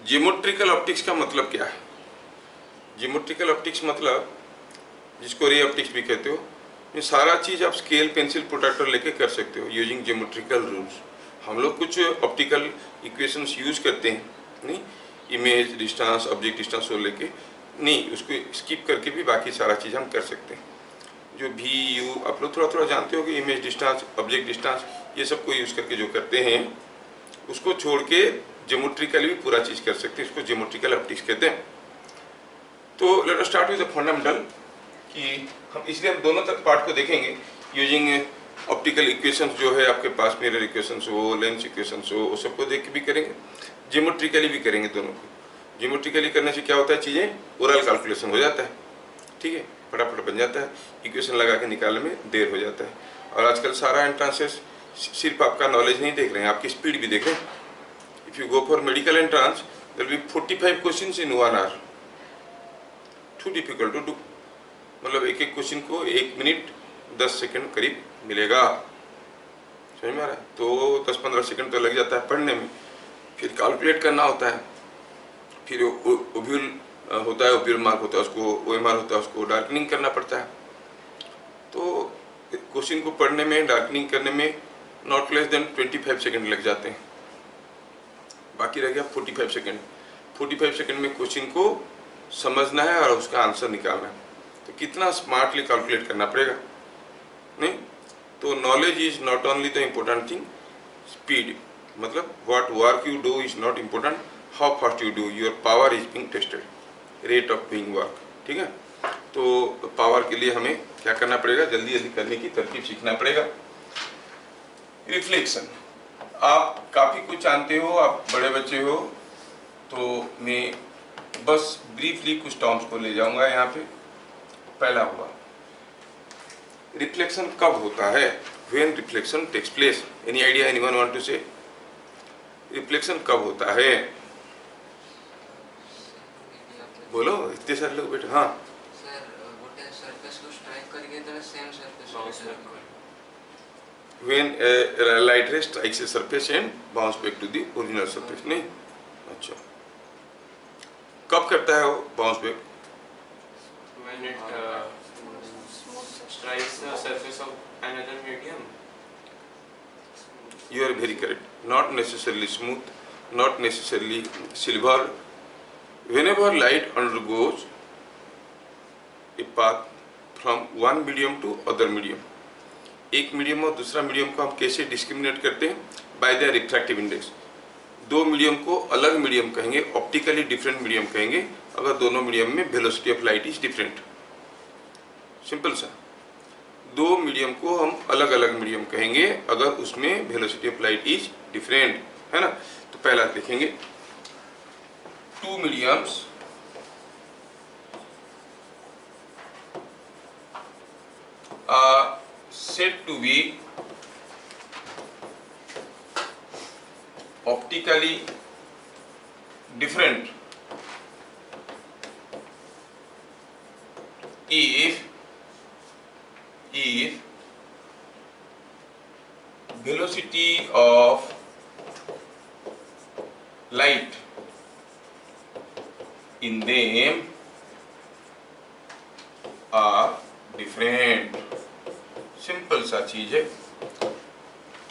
Geometrical optics का मतलब क्या है? जियोमेट्रिकल ऑप्टिक्स मतलब, जिसको रे ऑप्टिक्स भी कहते हो, ये सारा चीज़ आप स्केल, पेंसिल, प्रोट्रैक्टर लेके कर सकते हो यूजिंग जियोमेट्रिकल रूल्स। हम लोग कुछ ऑप्टिकल इक्वेशंस यूज करते हैं, नहीं, इमेज डिस्टेंस, ऑब्जेक्ट डिस्टेंस वो लेके नहीं, उसको स्किप करके भी बाकी सारा चीज़ हम कर सकते हैं। जो भी यू आप लोग थोड़ा थोड़ा जानते हो कि इमेज डिस्टेंस, ऑब्जेक्ट डिस्टेंस, ये सब को यूज़ करके जो करते हैं, उसको छोड़ के ज्योमेट्रिकली भी पूरा चीज़ कर सकते हैं, इसको ज्योमेट्रिकल ऑप्टिक्स कहते हैं। तो late us start with the fundamental, कि हम इसलिए हम दोनों तक पार्ट को देखेंगे यूजिंग ऑप्टिकल इक्वेशंस जो है आपके पास, मिरर इक्वेशंस हो, लेंस इक्वेशंस हो, वो सबको देख के भी करेंगे, ज्योमेट्रिकली भी करेंगे दोनों को। ज्योमेट्रिकली करने से क्या होता है, चीज़ें ओरल कैलकुलेशन हो जाता है, ठीक है, फटाफट बन जाता है, इक्वेशन लगा के निकालने में देर हो जाता है। और आजकल सारा एंट्रांसेस सिर्फ आपका नॉलेज नहीं देख रहे हैं, आपकी स्पीड भी देख रहे हैं। If you go for medical entrance there will be 45 questions in 1 hour, too difficult to do, मतलब एक एक क्वेश्चन को 1 मिनट 10 सेकंड करीब मिलेगा, समझ में आ रहा है? तो 10-15 सेकंड तो लग जाता है पढ़ने में, फिर कैलकुलेट करना होता है, फिर ओब्यूल होता है, ओब्यूल मार्क होता है, उसको OMR होता है, उसको डार्कनिंग करना पड़ता है। तो क्वेश्चन को पढ़ने में, डार्कनिंग करने में नॉट लेस देन 25 सेकंड लग जाते हैं, बाकी रह गया 45 सेकंड। 45 सेकंड में क्वेश्चन को समझना है और उसका आंसर निकालना है, तो कितना स्मार्टली कैलकुलेट करना पड़ेगा, नहीं? तो knowledge is not only the important thing, speed, मतलब what work you do is not important, how fast you do, your power is being tested, rate of being work, ठीक है? तो पावर के लिए हमें क्या करना पड़ेगा, जल्दी जल्दी करने की तरकीब सीखना पड़ेगा। रिफ्लेक्शन, आप काफ़ी कुछ जानते हो, आप बड़े बच्चे हो, तो मैं बस ब्रीफली कुछ टर्म्स को ले जाऊंगा यहाँ पे। पहला हुआ रिफ्लेक्शन कब होता है, when reflection takes place, any idea, anyone want to say? Reflection कब होता है, बोलो, इतने सारे लोग बैठे। हाँ सर, गोटे सरफेस को स्ट्राइक करके तो same surface when a light ray strikes a surface and bounce back to the original surface, नहीं? अच्छा, कब करता है वो bounce back? When it strikes the surface of another medium. You are very correct. Not necessarily smooth, not necessarily silver. Whenever light undergoes a path from one medium to other medium, एक medium और दूसरा medium को हम कैसे discriminate करते हैं? By the refractive index. दो medium को अलग मीडियम कहेंगे, ऑप्टिकली डिफरेंट मीडियम कहेंगे, अगर दोनों मीडियम में velocity of light is different. Simple सा, दो मीडियम को हम अलग अलग मीडियम कहेंगे अगर उसमें velocity of light is different, है ना? तो पहला देखेंगे, two mediums said to be optically different if velocity of light in them are different। Simple सा चीज है,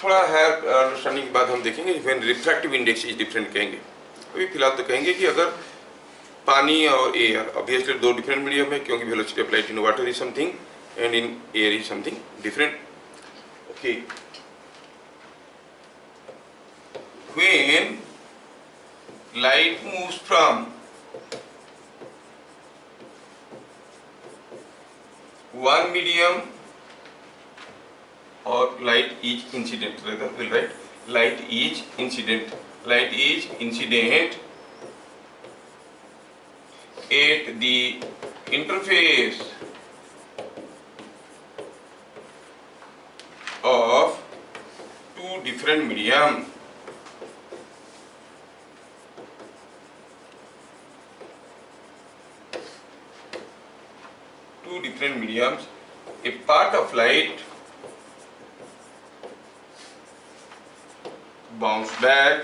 थोड़ा हायर अंडरस्टैंडिंग के बाद हम देखेंगे when refractive index is different कहेंगे। अभी फिलहाल तो कहेंगे कि अगर पानी और एयर, ऑब्वियसली दो डिफरेंट मीडियम है, क्योंकि velocity of light in water is something and in air is something different. Okay, when light moves from one medium or light is incident, rather we'll write light is incident at the interface of two different medium, a part of light bounce back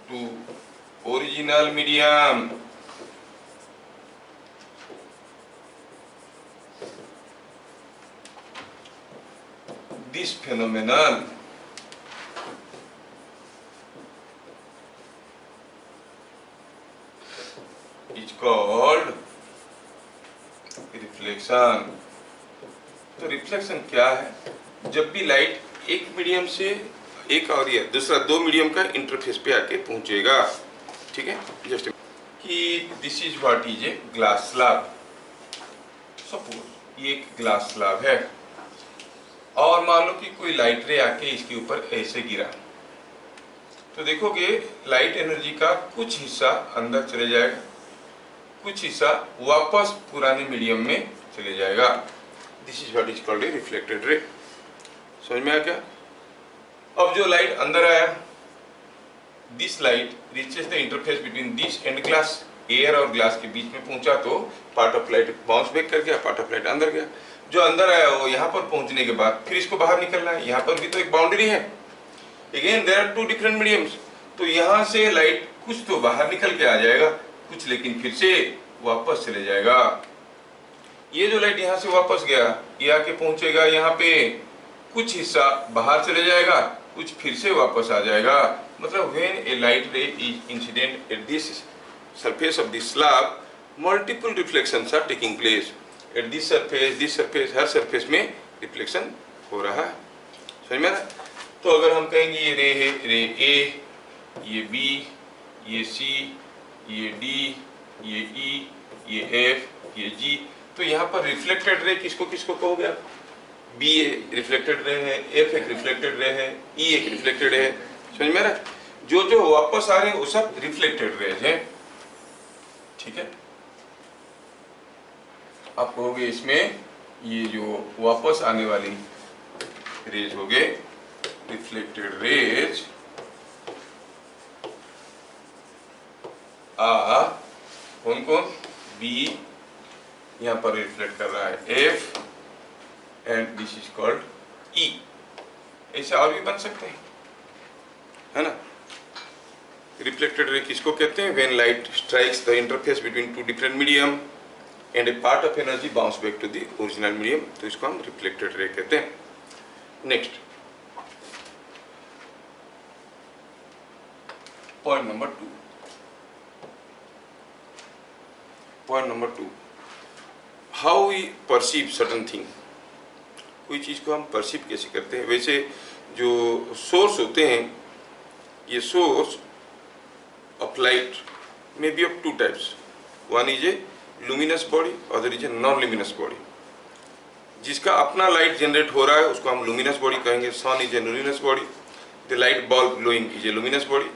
to original medium. This phenomenon is called reflection. तो reflection क्या है? जब भी light एक medium से एक और ये दूसरा दो मीडियम का इंटरफेस पे आके पहुंचेगा, ठीक है। जस्ट कि this is what is a glass slab. Suppose ये एक ग्लास स्लैब है और मान लो कि कोई लाइट रे आके इसके ऊपर ऐसे गिरा, तो देखोगे लाइट एनर्जी का कुछ हिस्सा अंदर चले जाएगा, कुछ हिस्सा वापस पुराने मीडियम में चले जाएगा। This is what is called a reflected ray. समझ में आया क्या? अब जो लाइट अंदर आया, this light reaches the interface between this and glass, air और ग्लास के बीच में पहुंचा तो part of light bounce back कर गया, पार्ट ऑफ लाइट अंदर गया। जो अंदर आया वो यहाँ पर पहुंचने के बाद फिर इसको बाहर निकलना है, यहाँ पर भी तो एक बाउंड्री है। Again there are two different mediums, तो यहाँ से लाइट कुछ तो बाहर निकल के आ जाएगा, कुछ लेकिन फिर से वापस चले जाएगा। ये जो लाइट यहाँ से वापस गया, ये आके पहुंचेगा यहाँ पे, कुछ हिस्सा बाहर चले जाएगा, कुछ फिर से वापस आ जाएगा। मतलब when a light ray is incident at this surface of this slab, multiple reflections are taking place at this surface, हर सरफेस में रिफ्लेक्शन हो रहा है। समझ में? तो अगर हम कहेंगे ये रे है, रे ए, ये बी, ये सी, ये डी, ये ई, ये एफ, ये जी, तो यहाँ पर रिफ्लेक्टेड रे किसको किसको कहोगे आप? बी रिफ्लेक्टेड रे है, एफ एक रिफ्लेक्टेड रे है, ई एक रिफ्लेक्टेड है। समझ में? जो जो वापस आ रहे हैं वो सब रिफ्लेक्टेड रेज हैं, ठीक है। आप कहोगे इसमें ये जो वापस आने वाली रेज हो गए रिफ्लेक्टेड रेज आ कौन कौन? बी यहाँ पर रिफ्लेक्ट कर रहा है F, and this is called ई। ऐसे और भी बन सकते हैं, है ना। रिफ्लेक्टेड रे किसको कहते हैं? When light strikes the interface between two different medium and a part of energy bounce back to the original medium, तो इसको हम रिफ्लेक्टेड रे कहते हैं। Next point number 2। Point number 2, how we perceive certain thing. कोई चीज़ को हम perceive कैसे करते हैं? वैसे जो सोर्स होते हैं, ये source of light may be of two types. One is a luminous body, other is a non luminous body. जिसका अपना लाइट जनरेट हो रहा है उसको हम लुमिनस बॉडी कहेंगे। Sun is a luminous body, the light bulb glowing is a luminous body.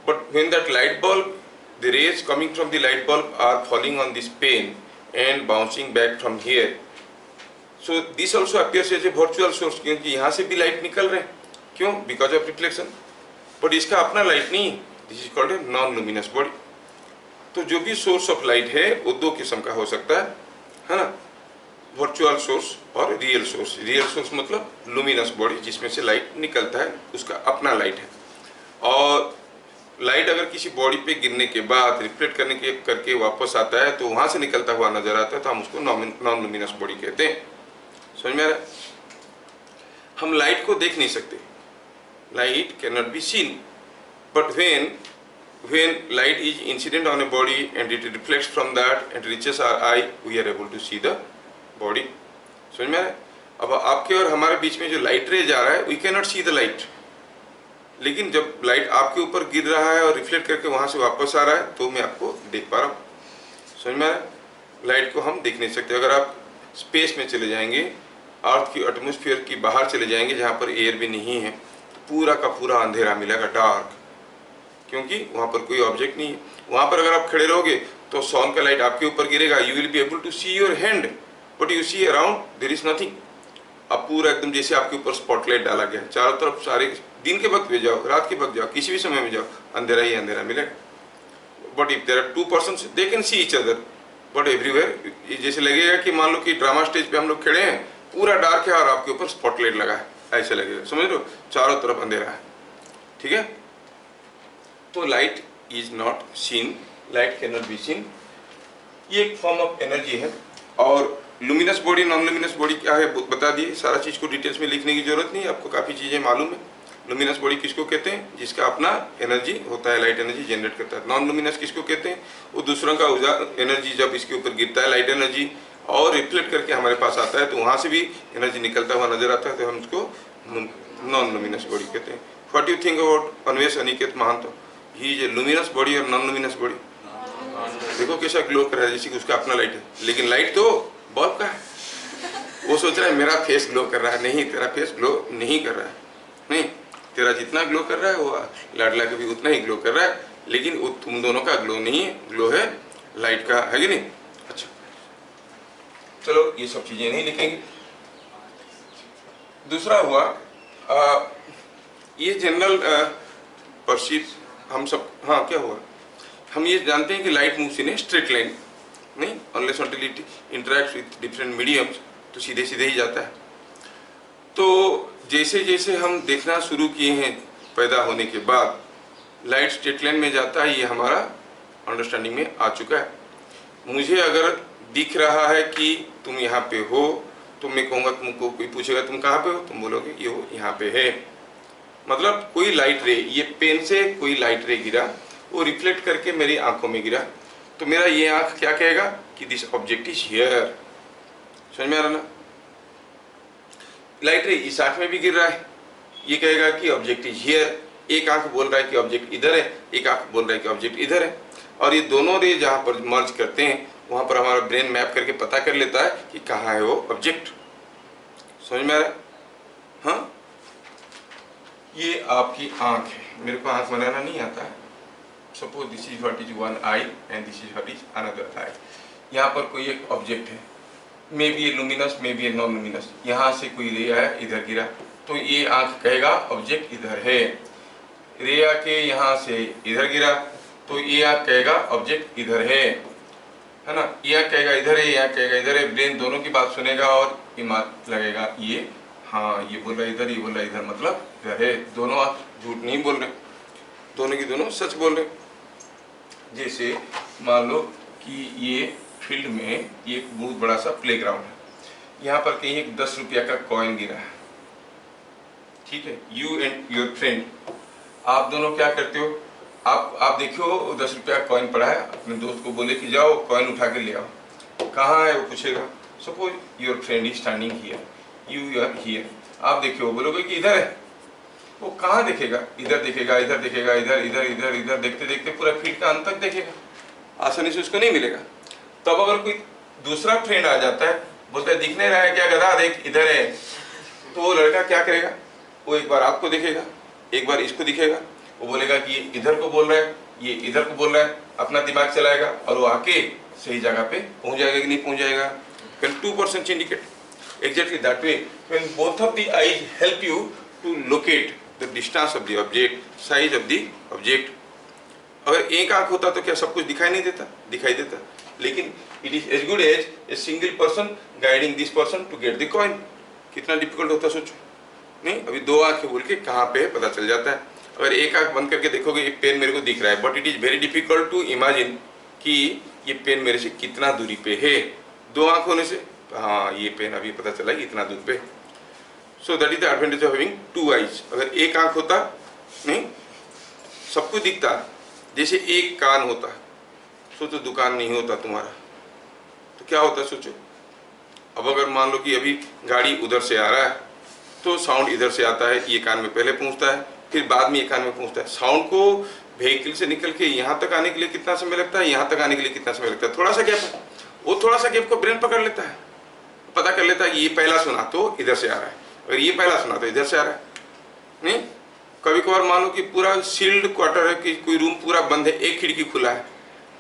But when that light bulb, the rays coming from the light bulb are falling on this pane and bouncing back from here. So this also appears as a virtual source, क्योंकि यहाँ से भी light निकल रहे हैं। क्यों? Because of reflection. But इसका अपना लाइट नहीं, this is called a non-luminous body. तो जो भी सोर्स ऑफ लाइट है वो दो किस्म का हो सकता है ना। वर्चुअल सोर्स और रियल सोर्स। रियल सोर्स मतलब लुमिनस बॉडी जिसमें से लाइट निकलता है, उसका अपना लाइट है। और लाइट अगर किसी बॉडी पे गिरने के बाद रिफ्लेक्ट करके वापस आता है तो वहाँ से निकलता हुआ नजर आता है, तो हम उसको नॉन लुमिनस बॉडी कहते हैं। समझ में आ रहा है? हम लाइट को देख नहीं सकते, light can not be seen, but when light is incident on a body and it reflects from that and reaches our eye, we are able to see the body. समझ में आ रहा है? अब आपके और हमारे बीच में जो लाइट रे जा रहा है, we can not see the light, लेकिन जब लाइट आपके ऊपर गिर रहा है और रिफ्लेक्ट करके वहाँ से वापस आ रहा है तो मैं आपको देख पा रहा हूँ। समझ में आया? लाइट को हम देख नहीं सकते। अगर आप स्पेस में चले जाएंगे, अर्थ की एटमॉस्फेयर की बाहर चले जाएंगे जहाँ पर एयर भी नहीं है, पूरा का पूरा अंधेरा मिलेगा, डार्क, क्योंकि वहाँ पर कोई ऑब्जेक्ट नहीं है। वहाँ पर अगर आप खड़े रहोगे तो सन का लाइट आपके ऊपर गिरेगा, you will be able to see your hand, but you see around there is nothing. अब पूरा एकदम जैसे आपके ऊपर स्पॉटलाइट डाला गया, चारों तरफ सारे, दिन के वक्त में जाओ, रात के वक्त जाओ, किसी भी समय में जाओ, अंधेरा ही अंधेरा मिलेगा। But if there are two persons they can see each other, but everywhere जैसे लगेगा कि मान लो कि ड्रामा स्टेज पे हम लोग खड़े हैं, पूरा डार्क है और आपके ऊपर स्पॉटलाइट लगा है, ऐसे लगेगा। समझ लो, चारों तरफ अंधेरा है, ठीक है। तो light is not seen, light can not be scene. ये एक फॉर्म ऑफ एनर्जी है। और luminous body non luminous body क्या है बता दिए, सारा चीज़ को डिटेल्स में लिखने की जरूरत नहीं है, आपको काफ़ी चीज़ें मालूम है। लुमिनस बॉडी किसको कहते हैं? जिसका अपना एनर्जी होता है, लाइट एनर्जी जनरेट करता है। नॉन लुमिनस किसको कहते हैं? वो दूसरों का एनर्जी जब इसके ऊपर गिरता है, लाइट एनर्जी, और रिफ्लेक्ट करके हमारे पास आता है, तो वहाँ से भी एनर्जी निकलता हुआ नजर आता है, तो हम उसको नॉन लुमिनस बॉडी कहते हैं। What you think about Anvesh Aniket Mahanto? He is a luminous body और नॉन लुमिनस बॉडी। देखो कैसा ग्लो कर रहा है, जैसे कि उसका अपना लाइट है, लेकिन लाइट तो बल्ब का है। वो सोच रहा है मेरा फेस ग्लो कर रहा है, नहीं, तेरा फेस ग्लो नहीं कर रहा है। नहीं, तेरा जितना ग्लो कर रहा है वो लाडला का भी उतना ही ग्लो कर रहा है, लेकिन वो तुम दोनों का ग्लो नहीं है, ग्लो है लाइट का, है कि नहीं? अच्छा, चलो ये सब चीजें नहीं लिखेंगे। दूसरा हुआ ये जनरल परसीव हम सब, हाँ क्या हुआ, हम ये जानते हैं कि light moves in a straight line, नहीं, unless until it interacts with different mediums, तो सीधे सीधे ही जाता है। तो जैसे जैसे हम देखना शुरू किए हैं पैदा होने के बाद, लाइट स्ट्रेट लाइन में जाता है, ये हमारा अंडरस्टैंडिंग में आ चुका है। मुझे अगर दिख रहा है कि तुम यहाँ पे हो, तो मैं कहूँगा, तुमको कोई पूछेगा तुम कहाँ पे हो, तुम बोलोगे ये हो यहाँ पे है। मतलब कोई लाइट रे, ये पेन से कोई लाइट रे गिरा, वो रिफ्लेक्ट करके मेरी आंखों में गिरा, तो मेरा ये आंख क्या कहेगा कि दिस ऑब्जेक्ट इज हियर। समझ में आ रहा ना? लाइट रे इस आंख में भी गिर रहा है, ये कहेगा कि ऑब्जेक्ट इज हियर। एक आंख बोल रहा है कि ऑब्जेक्ट इधर है, एक आंख बोल रहा है कि ऑब्जेक्ट इधर है, और ये दोनों रे जहाँ पर मर्ज करते हैं वहाँ पर हमारा ब्रेन मैप करके पता कर लेता है कि कहाँ है वो ऑब्जेक्ट। समझ में आ रहा है? हाँ, ये आपकी आंख है, मेरे को आंख बनाना नहीं आता है। Suppose this is what is one eye and this is what is another eye. यहाँ पर कोई एक ऑब्जेक्ट है, may be a luminous, may be a non luminous, यहाँ से कोई रे आया, इधर गिरा, तो ये आंख कहेगा ऑब्जेक्ट इधर है। रे आके यहाँ से इधर गिरा, तो ये आंख कहेगा ऑब्जेक्ट इधर है ना? ये आंख कहेगा इधर है, यहाँ कहेगा इधर है। ब्रेन दोनों की बात सुनेगा और ईमान लगेगा, ये हाँ, ये बोल रहा है इधर, ये बोल रहा है इधर, मतलब इधर है। दोनों आंख झूठ नहीं बोल रहे, दोनों की दोनों सच बोल रहे। जैसे मान लो कि ये फील्ड में ये एक बहुत बड़ा सा प्लेग्राउंड है, यहाँ पर कहीं एक 10 रुपया का कॉइन गिरा है, ठीक है? यू एंड योर फ्रेंड, आप दोनों क्या करते हो? आप देखो 10 रुपया कॉइन पड़ा है, अपने दोस्त को बोले कि जाओ कॉइन उठा के ले आओ। कहाँ है वो पूछेगा। Suppose your friend is standing here, you are here, आप देखो, बोलोगे कि इधर है, वो कहाँ देखेगा? इधर देखेगा, इधर देखेगा, इधर इधर इधर इधर, देखते देखते पूरा फील्ड का अंत तक देखेगा, आसानी से उसको नहीं मिलेगा। तब अगर कोई दूसरा फ्रेंड आ जाता है, बोलता है दिख नहीं रहा है क्या गधा, देख इधर है, तो वो लड़का क्या करेगा? वो एक बार आपको दिखेगा, एक बार इसको दिखेगा, वो बोलेगा कि ये इधर को बोल रहा है, ये इधर को बोल रहा है, अपना दिमाग चलाएगा और वो आके सही जगह पे पहुंच जाएगा कि नहीं पहुंच जाएगा? Can 2% indicate? Exactly that way, when both of the eyes help you to locate the distance of the object, size of the object. अगर एक आंख होता तो क्या सब कुछ दिखाई नहीं देता? दिखाई देता, लेकिन it is as good as a single person guiding this person to get the coin. कितना डिफिकल्ट होता सोचो, नहीं? अभी दो आंखें बोल के कहाँ पे पता चल जाता है। अगर एक आंख बंद करके देखोगे, एक पेन मेरे को दिख रहा है, but it is very difficult to imagine कि ये पेन मेरे से कितना दूरी पे है। दो आंख होने से हाँ, ये पेन अभी पता चला कि इतना दूर पे। So that is the advantage of having two eyes. अगर एक आंख होता, नहीं, सब कुछ दिखता। जैसे एक कान होता, सोचो दुकान नहीं होता तुम्हारा, तो क्या होता सोचो। अब अगर मान लो कि अभी गाड़ी उधर से आ रहा है, तो साउंड इधर से आता है, ये कान में पहले पहुंचता है, फिर बाद में ये कान में पहुंचता है। साउंड को व्हीकल से निकल के यहाँ तक आने के लिए कितना समय लगता है, यहाँ तक आने के लिए कितना समय लगता है? थोड़ा सा गैप है, वो थोड़ा सा गैप को ब्रेन पकड़ लेता है, पता कर लेता है कि ये पहला सुना तो इधर से आ रहा है, अगर ये पहला सुना तो इधर से आ रहा है। नहीं, कभी कभार मान लो कि पूरा सील्ड क्वार्टर है, कि कोई रूम पूरा बंद है, एक खिड़की खुला है,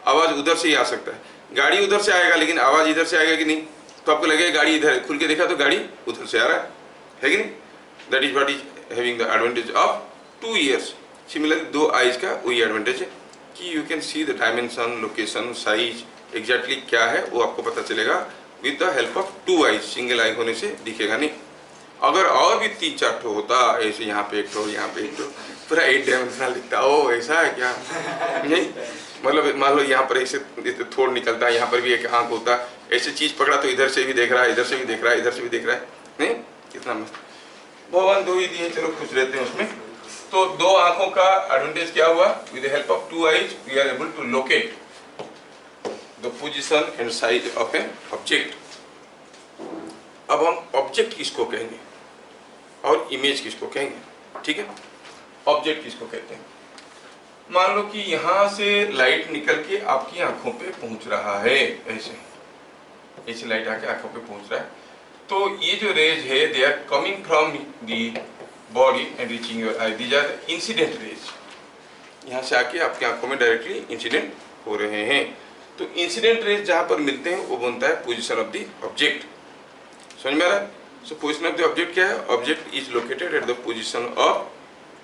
आवाज़ उधर से ही आ सकता है। गाड़ी उधर से आएगा लेकिन आवाज़ इधर से आएगा कि नहीं? तो आपको लगेगा गाड़ी इधर है, खुल के देखा तो गाड़ी उधर से आ रहा है कि नहीं? That is what is having the advantage of two ears. Similarly दो आईज का वही एडवांटेज है कि you can see the dimension, location, size, exactly क्या है वो आपको पता चलेगा with the help of two eyes. Single eye होने से दिखेगा नहीं। अगर और भी 3-4 ठो होता ऐसे, यहाँ पे एक ठो, यहाँ पे एक ठो, पूरा 8 डायमेंशनल दिखता। ओ ऐसा है क्या? नहीं, मतलब मान लो यहाँ पर ऐसे थोड़ निकलता है, यहाँ पर भी एक आंख होता, ऐसे चीज पकड़ा तो इधर से भी देख रहा है, इधर से भी देख रहा है, इधर से भी देख रहा है। नहीं, कितना मस्त। भगवान 2 ही दिए, चलो खुश रहते हैं उसमें। तो 2 आंखों का एडवांटेज क्या हुआ? With the help of 2 eyes we are able to locate the position and size of an object. अब हम ऑब्जेक्ट किसको कहेंगे और इमेज किसको कहेंगे? ठीक है, ऑब्जेक्ट किसको कहते हैं? मान लो कि यहाँ से लाइट निकल के आपकी आंखों पे पहुंच रहा है, ऐसे ऐसे लाइट आके आंखों पे पहुंच रहा है। तो ये जो रेज है, they are coming from the body and reaching your eye, these are incident rays. यहाँ से आके आपकी आंखों में डायरेक्टली इंसिडेंट हो रहे हैं। तो इंसिडेंट रेज जहाँ पर मिलते हैं वो बनता है पोजिशन ऑफ द ऑब्जेक्ट। समझ में आ रहा है? So position of the object क्या है? Object is located at the position of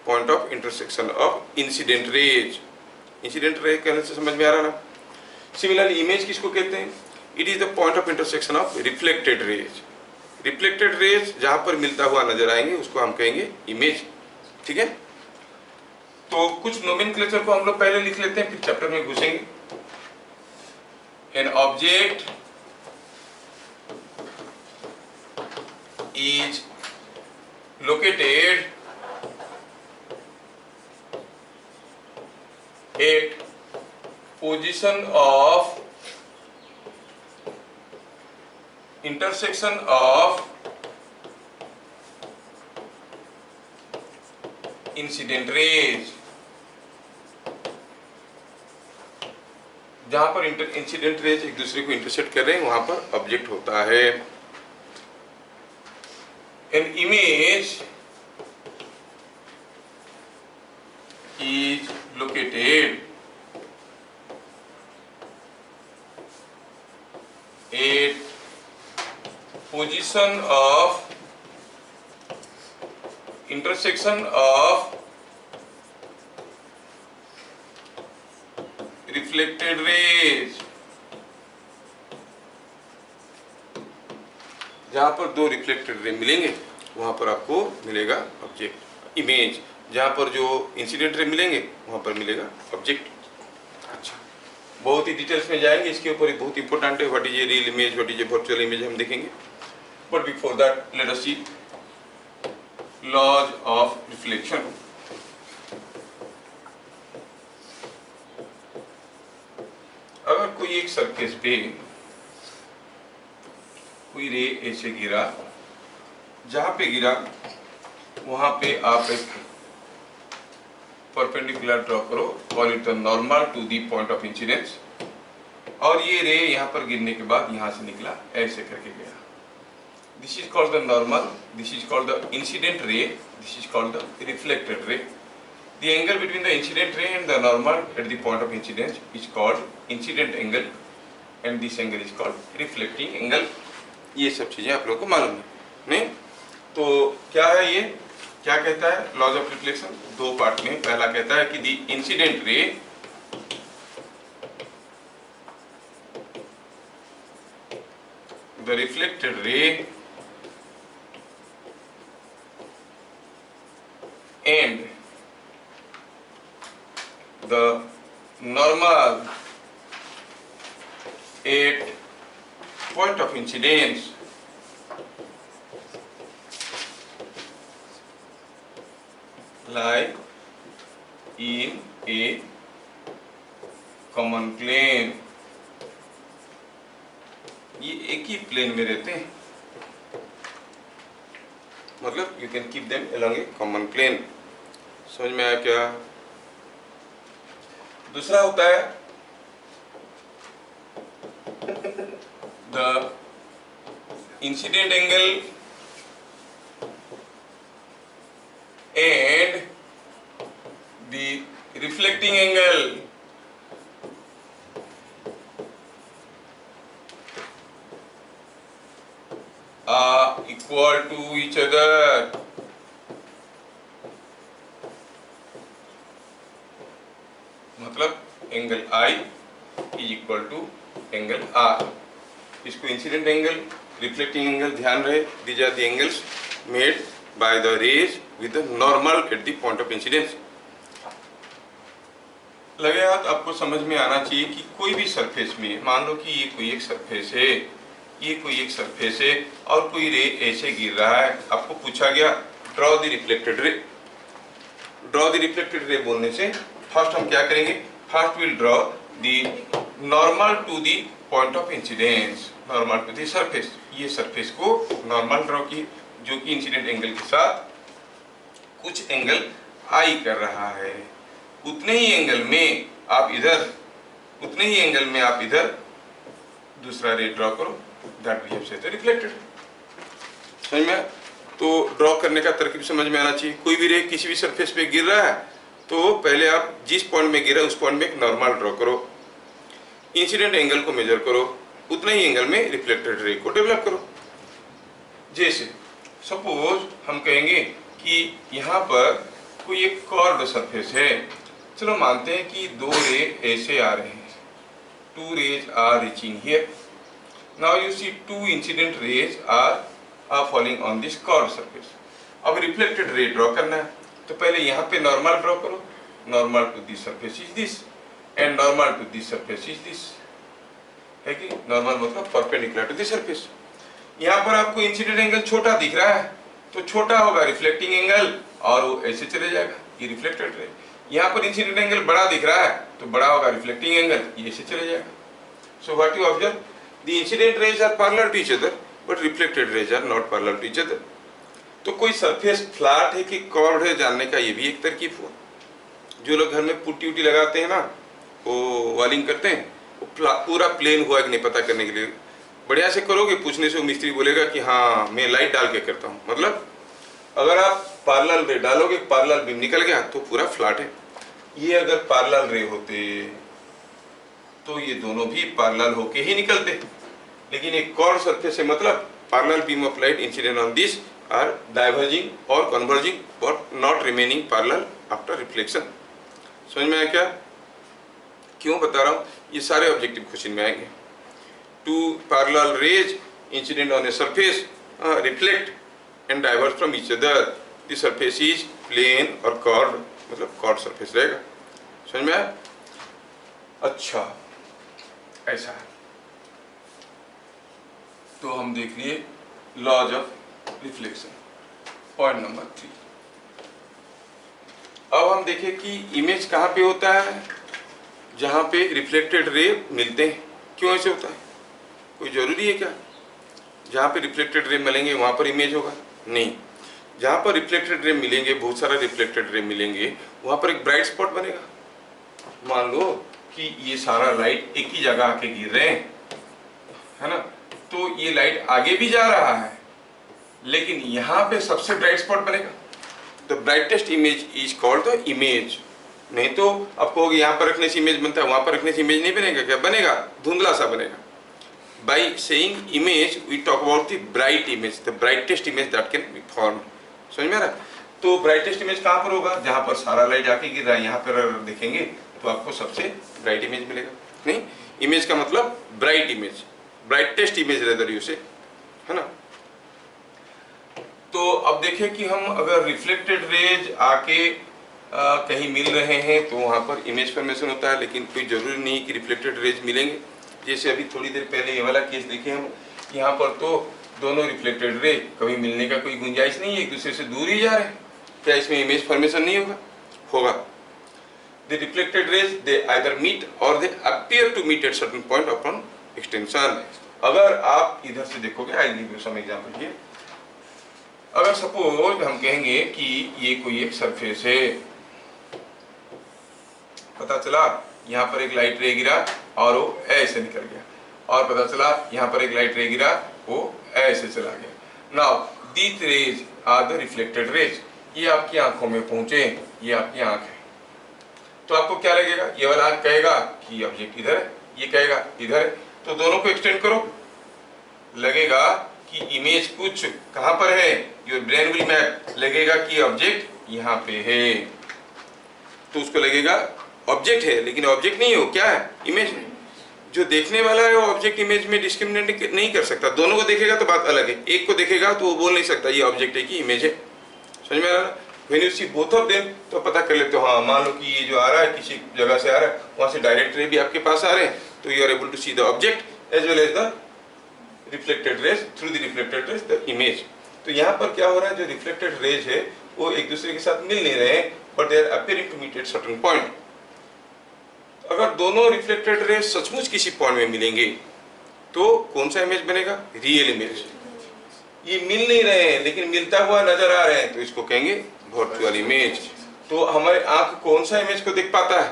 point of intersection of incident raise. Incident raise कहने से समझ में आ रहा ना? सिमिलरली इमेज किसको कहते हैं? It is the point of intersection of reflected raise. Reflected raise जहां पर मिलता हुआ नजर आएंगे उसको हम कहेंगे इमेज। ठीक है, तो कुछ नोमेनक्लेचर को हम लोग पहले लिख लेते हैं, फिर चैप्टर में घुसेंगे। An object is located at position of intersection of incident rays। जहां पर इंसिडेंट रेज एक दूसरे को इंटरसेक्ट कर रहे हैं वहां पर ऑब्जेक्ट होता है। An image is located at position of intersection of reflected rays। जहां पर 2 रिफ्लेक्टेड रे मिलेंगे वहां पर आपको मिलेगा ऑब्जेक्ट, इमेज। जहाँ पर जो इंसिडेंट रे मिलेंगे वहाँ पर मिलेगा ऑब्जेक्ट। अच्छा, बहुत ही डिटेल्स में जाएंगे इसके ऊपर, बहुत इंपॉर्टेंट है। What is a real image, what is a virtual image हम देखेंगे। But before that let us see laws of reflection. अगर कोई एक सरफेस पे कोई रे ऐसे गिरा, जहाँ पे गिरा वहाँ पे आप एक परपेंडिकुलर ड्रॉ करो, call it the normal to the point of incidence. और ये रे यहाँ पर गिरने के बाद यहाँ से निकला, ऐसे करके गया। This is called the normal, this is called the incident ray, this is called the reflected रे। The angle between the incident ray and the normal at the point of incidence is called incident angle and this angle is called reflecting angle. ये सब चीजें आप लोगों को मालूम है नहीं? तो क्या है ये, क्या कहता है लॉज ऑफ रिफ्लेक्शन? 2 पार्ट में। पहला कहता है कि the incident ray the reflected ray and the normal at point of incidence lie in a common plane। ये एक ही प्लेन में रहते हैं, मतलब you can keep them along a common plane। समझ में आया क्या? दूसरा होता है the incident angle and the reflecting angle are equal to each other। मतलब angle I is equal to angle R। इसको इंसिडेंट एंगल रिफ्लेक्टिंग एंगल ध्यान रहे, these are the angles made by the rays with the normal at the point of incidence. लगे हाथ आपको समझ में आना चाहिए कि कोई भी सरफेस में, मान लो कि ये कोई एक सरफेस है, ये कोई एक सरफेस है और कोई रे ऐसे गिर रहा है, आपको पूछा गया draw the reflected ray. Draw the reflected ray बोलने से फर्स्ट हम क्या करेंगे, first will draw the normal to the point of incidence, normal to the surface. ये सरफेस को नॉर्मल ड्रॉ की, जो कि इंसिडेंट एंगल के साथ कुछ एंगल आई कर रहा है। उतने ही एंगल में आप इधर, उतने ही एंगल में आप इधर दूसरा रे ड्रॉ करो, that we have said reflected. समझ में? तो ड्रॉ करने का तरकीब समझ में आना चाहिए। कोई भी रे किसी भी सरफेस पे गिर रहा है तो पहले आप जिस पॉइंट में गिरा उस पॉइंट में एक नॉर्मल ड्रॉ करो, इंसिडेंट एंगल को मेजर करो, उतने ही एंगल में रिफ्लेक्टेड रे को डेवलप करो। जैसे सपोज हम कहेंगे कि यहाँ पर कोई एक कर्व्ड सरफेस है, चलो मानते हैं कि दो रे ऐसे आ रहे हैं, two rays are reaching here. Now you see two incident rays are falling on this curved surface. अब रिफ्लेक्टेड रे ड्रॉ करना है तो पहले यहाँ पे नॉर्मल ड्रॉ करो, normal to this surface is this and normal to this surface is this, है कि नॉर्मल मतलब परपेंडिकुलर टू दिस सरफेस। यहाँ पर आपको इंसिडेंट एंगल छोटा दिख रहा है तो छोटा होगा रिफ्लेक्टिंग एंगल और वो ऐसे चले जाएगा, ये रिफ्लेक्टेड रे। यहाँ पर इंसिडेंट एंगल बड़ा दिख रहा है तो बड़ा होगा रिफ्लेक्टिंग एंगल, ये ऐसे चले जाएगा। So what you observe, the incident rays are parallel to each other but reflected rays are not parallel to each other. तो कोई सरफेस फ्लैट है कि कर्व्ड है जानने का ये भी एक तरकीब हुआ। जो लोग घर में पुट्टी उट्टी लगाते हैं ना, वो वायरिंग करते हैं, वो पूरा प्लेन हुआ कि नहीं पता करने के लिए बढ़िया से करोगे, पूछने से वो मिस्त्री बोलेगा कि हाँ मैं लाइट डाल के करता हूँ। मतलब अगर आप पैरेलल रे डालोगे, पैरेलल बीम निकल गया तो पूरा फ्लैट है। ये अगर पैरेलल रे होते तो ये दोनों भी पैरेलल होके ही निकलते, लेकिन एक कर्व्ड सरफेस है मतलब parallel beam of light incident on this are diverging और converging but not remaining parallel after reflection. समझ में आया क्या? क्यों बता रहा हूँ, ये सारे ऑब्जेक्टिव क्वेश्चन में आएंगे। Two parallel rays incident on a surface reflect and diverge from each other, the surface is plane और curved, मतलब कर्व्ड सरफेस रहेगा। समझ में आया? अच्छा ऐसा है। तो हम देख लिए laws of reflection, point number 3। अब हम देखें कि इमेज कहाँ पे होता है, जहाँ पे रिफ्लेक्टेड रे मिलते हैं। क्यों ऐसे होता है, कोई जरूरी है क्या जहाँ पे रिफ्लेक्टेड रे मिलेंगे वहाँ पर इमेज होगा? नहीं, जहाँ पर रिफ्लेक्टेड रे मिलेंगे, बहुत सारा रिफ्लेक्टेड रे मिलेंगे, वहाँ पर एक ब्राइट स्पॉट बनेगा। मान लो कि ये सारा लाइट एक ही जगह आके गिर रहे हैं, है ना, तो ये लाइट आगे भी जा रहा है लेकिन यहाँ पे सबसे ब्राइट स्पॉट बनेगा। The brightest image is called the image. नहीं तो आप कहोगे यहाँ पर रखने से इमेज बनता है, वहाँ पर रखने से इमेज नहीं बनेगा। क्या बनेगा? धुंधला सा बनेगा। By saying image, we talk about the bright image, the brightest image that can be formed. समझ में आ रहा है? तो brightest image कहाँ पर होगा? जहाँ पर सारा लाइट जाके गिर रहा है, यहाँ पर देखेंगे तो आपको सबसे bright image मिलेगा। नहीं, image का मतलब bright image, brightest image rather you say, है ना? तो अब देखें कि हम अगर रिफ्लेक्टेड रेज आके कहीं मिल रहे हैं तो वहाँ पर इमेज फॉर्मेशन होता है, लेकिन कोई जरूरी नहीं कि रिफ्लेक्टेड रेज मिलेंगे। जैसे अभी थोड़ी देर पहले ये वाला केस देखे हम, यहाँ पर तो दोनों रिफ्लेक्टेड रे कभी मिलने का कोई गुंजाइश नहीं है, एक दूसरे से दूर ही जा रहे हैं। क्या इसमें इमेज फॉर्मेशन नहीं होगा? होगा। The reflected rays they either meet और they appear to meet at certain point upon extension. अगर आप इधर से देखोगे, I give you some example here. अगर सपोज हम कहेंगे कि ये कोई एक सरफेस है, पता चला यहाँ पर एक लाइट रे गिरा और वो ऐसे निकल गया, और पता चला यहाँ पर एक लाइट रे गिरा, वो ऐसे चला गया। Now these rays are the reflected rays. ये आपकी आंखों में पहुंचे, ये आपकी आंख है, तो आपको क्या लगेगा? ये वाला आंख कहेगा कि ऑब्जेक्ट इधर है, ये कहेगा इधर है, तो दोनों को एक्सटेंड करो, लगेगा कि इमेज कुछ कहाँ पर है, योर ब्रेन विल मैप, लगेगा कि ऑब्जेक्ट यहाँ पे है, तो उसको लगेगा ऑब्जेक्ट है, लेकिन ऑब्जेक्ट नहीं हो, क्या है? इमेज है। जो देखने वाला है वो ऑब्जेक्ट इमेज में डिस्क्रिमिनेट नहीं कर सकता। दोनों को देखेगा तो बात अलग है, एक को देखेगा तो वो बोल नहीं सकता ये ऑब्जेक्ट है कि इमेज है। समझ में आ रहा है? When you see both of them तो पता कर लेते हो, हाँ मान लो कि ये जो आ रहा है किसी जगह से आ रहा है, वहाँ से डायरेक्ट रे भी आपके पास आ रहे हैं, तो you are able to see the object as well as the reflected rays through the reflected rays the image. तो यहाँ पर क्या हो रहा है, जो रिफ्लेक्टेड रेज है वो एक दूसरे के साथ मिल नहीं रहे हैं, but they are appearing to meet at certain point. अगर दोनों रिफ्लेक्टेड रेज सचमुच किसी पॉइंट में मिलेंगे तो कौन सा इमेज बनेगा, रियल इमेज। ये मिल नहीं रहे हैं लेकिन मिलता हुआ नजर आ रहे हैं तो इसको कहेंगे वर्चुअल इमेज। तो हमारे आंख कौन सा इमेज को देख पाता है,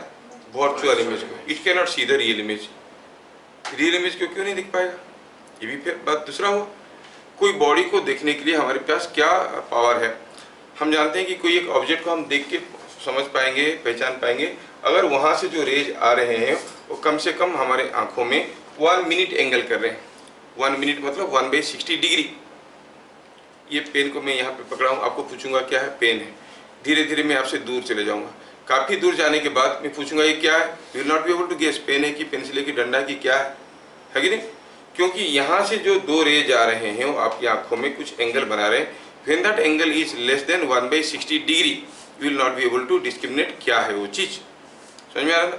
वर्चुअल इमेज को। It can not see the real image. Real image को क्यों नहीं दिख पाएगा, ये भी फिर बात दूसरा हुआ। कोई बॉडी को देखने के लिए हमारे पास क्या पावर है, हम जानते हैं कि कोई एक ऑब्जेक्ट को हम देख के समझ पाएंगे, पहचान पाएंगे अगर वहाँ से जो रेज आ रहे हैं वो कम से कम हमारे आंखों में 1 मिनट एंगल कर रहे हैं। 1 मिनट मतलब 1/60 डिग्री। ये पेन को मैं यहाँ पे पकड़ा हूँ, आपको पूछूंगा क्या है, पेन है। धीरे धीरे मैं आपसे दूर चले जाऊँगा, काफ़ी दूर जाने के बाद मैं पूछूंगा ये क्या है, you will not be able to guess pen है कि पेंसिल है कि डंडा है कि क्या है कि नहीं, क्योंकि यहाँ से जो दो रेज आ रहे हैं वो आपकी आंखों में कुछ एंगल बना रहे हैं। When that angle is less than 1/60 degree you will not be able to discriminate क्या है वो चीज़। समझ में आ रहा है?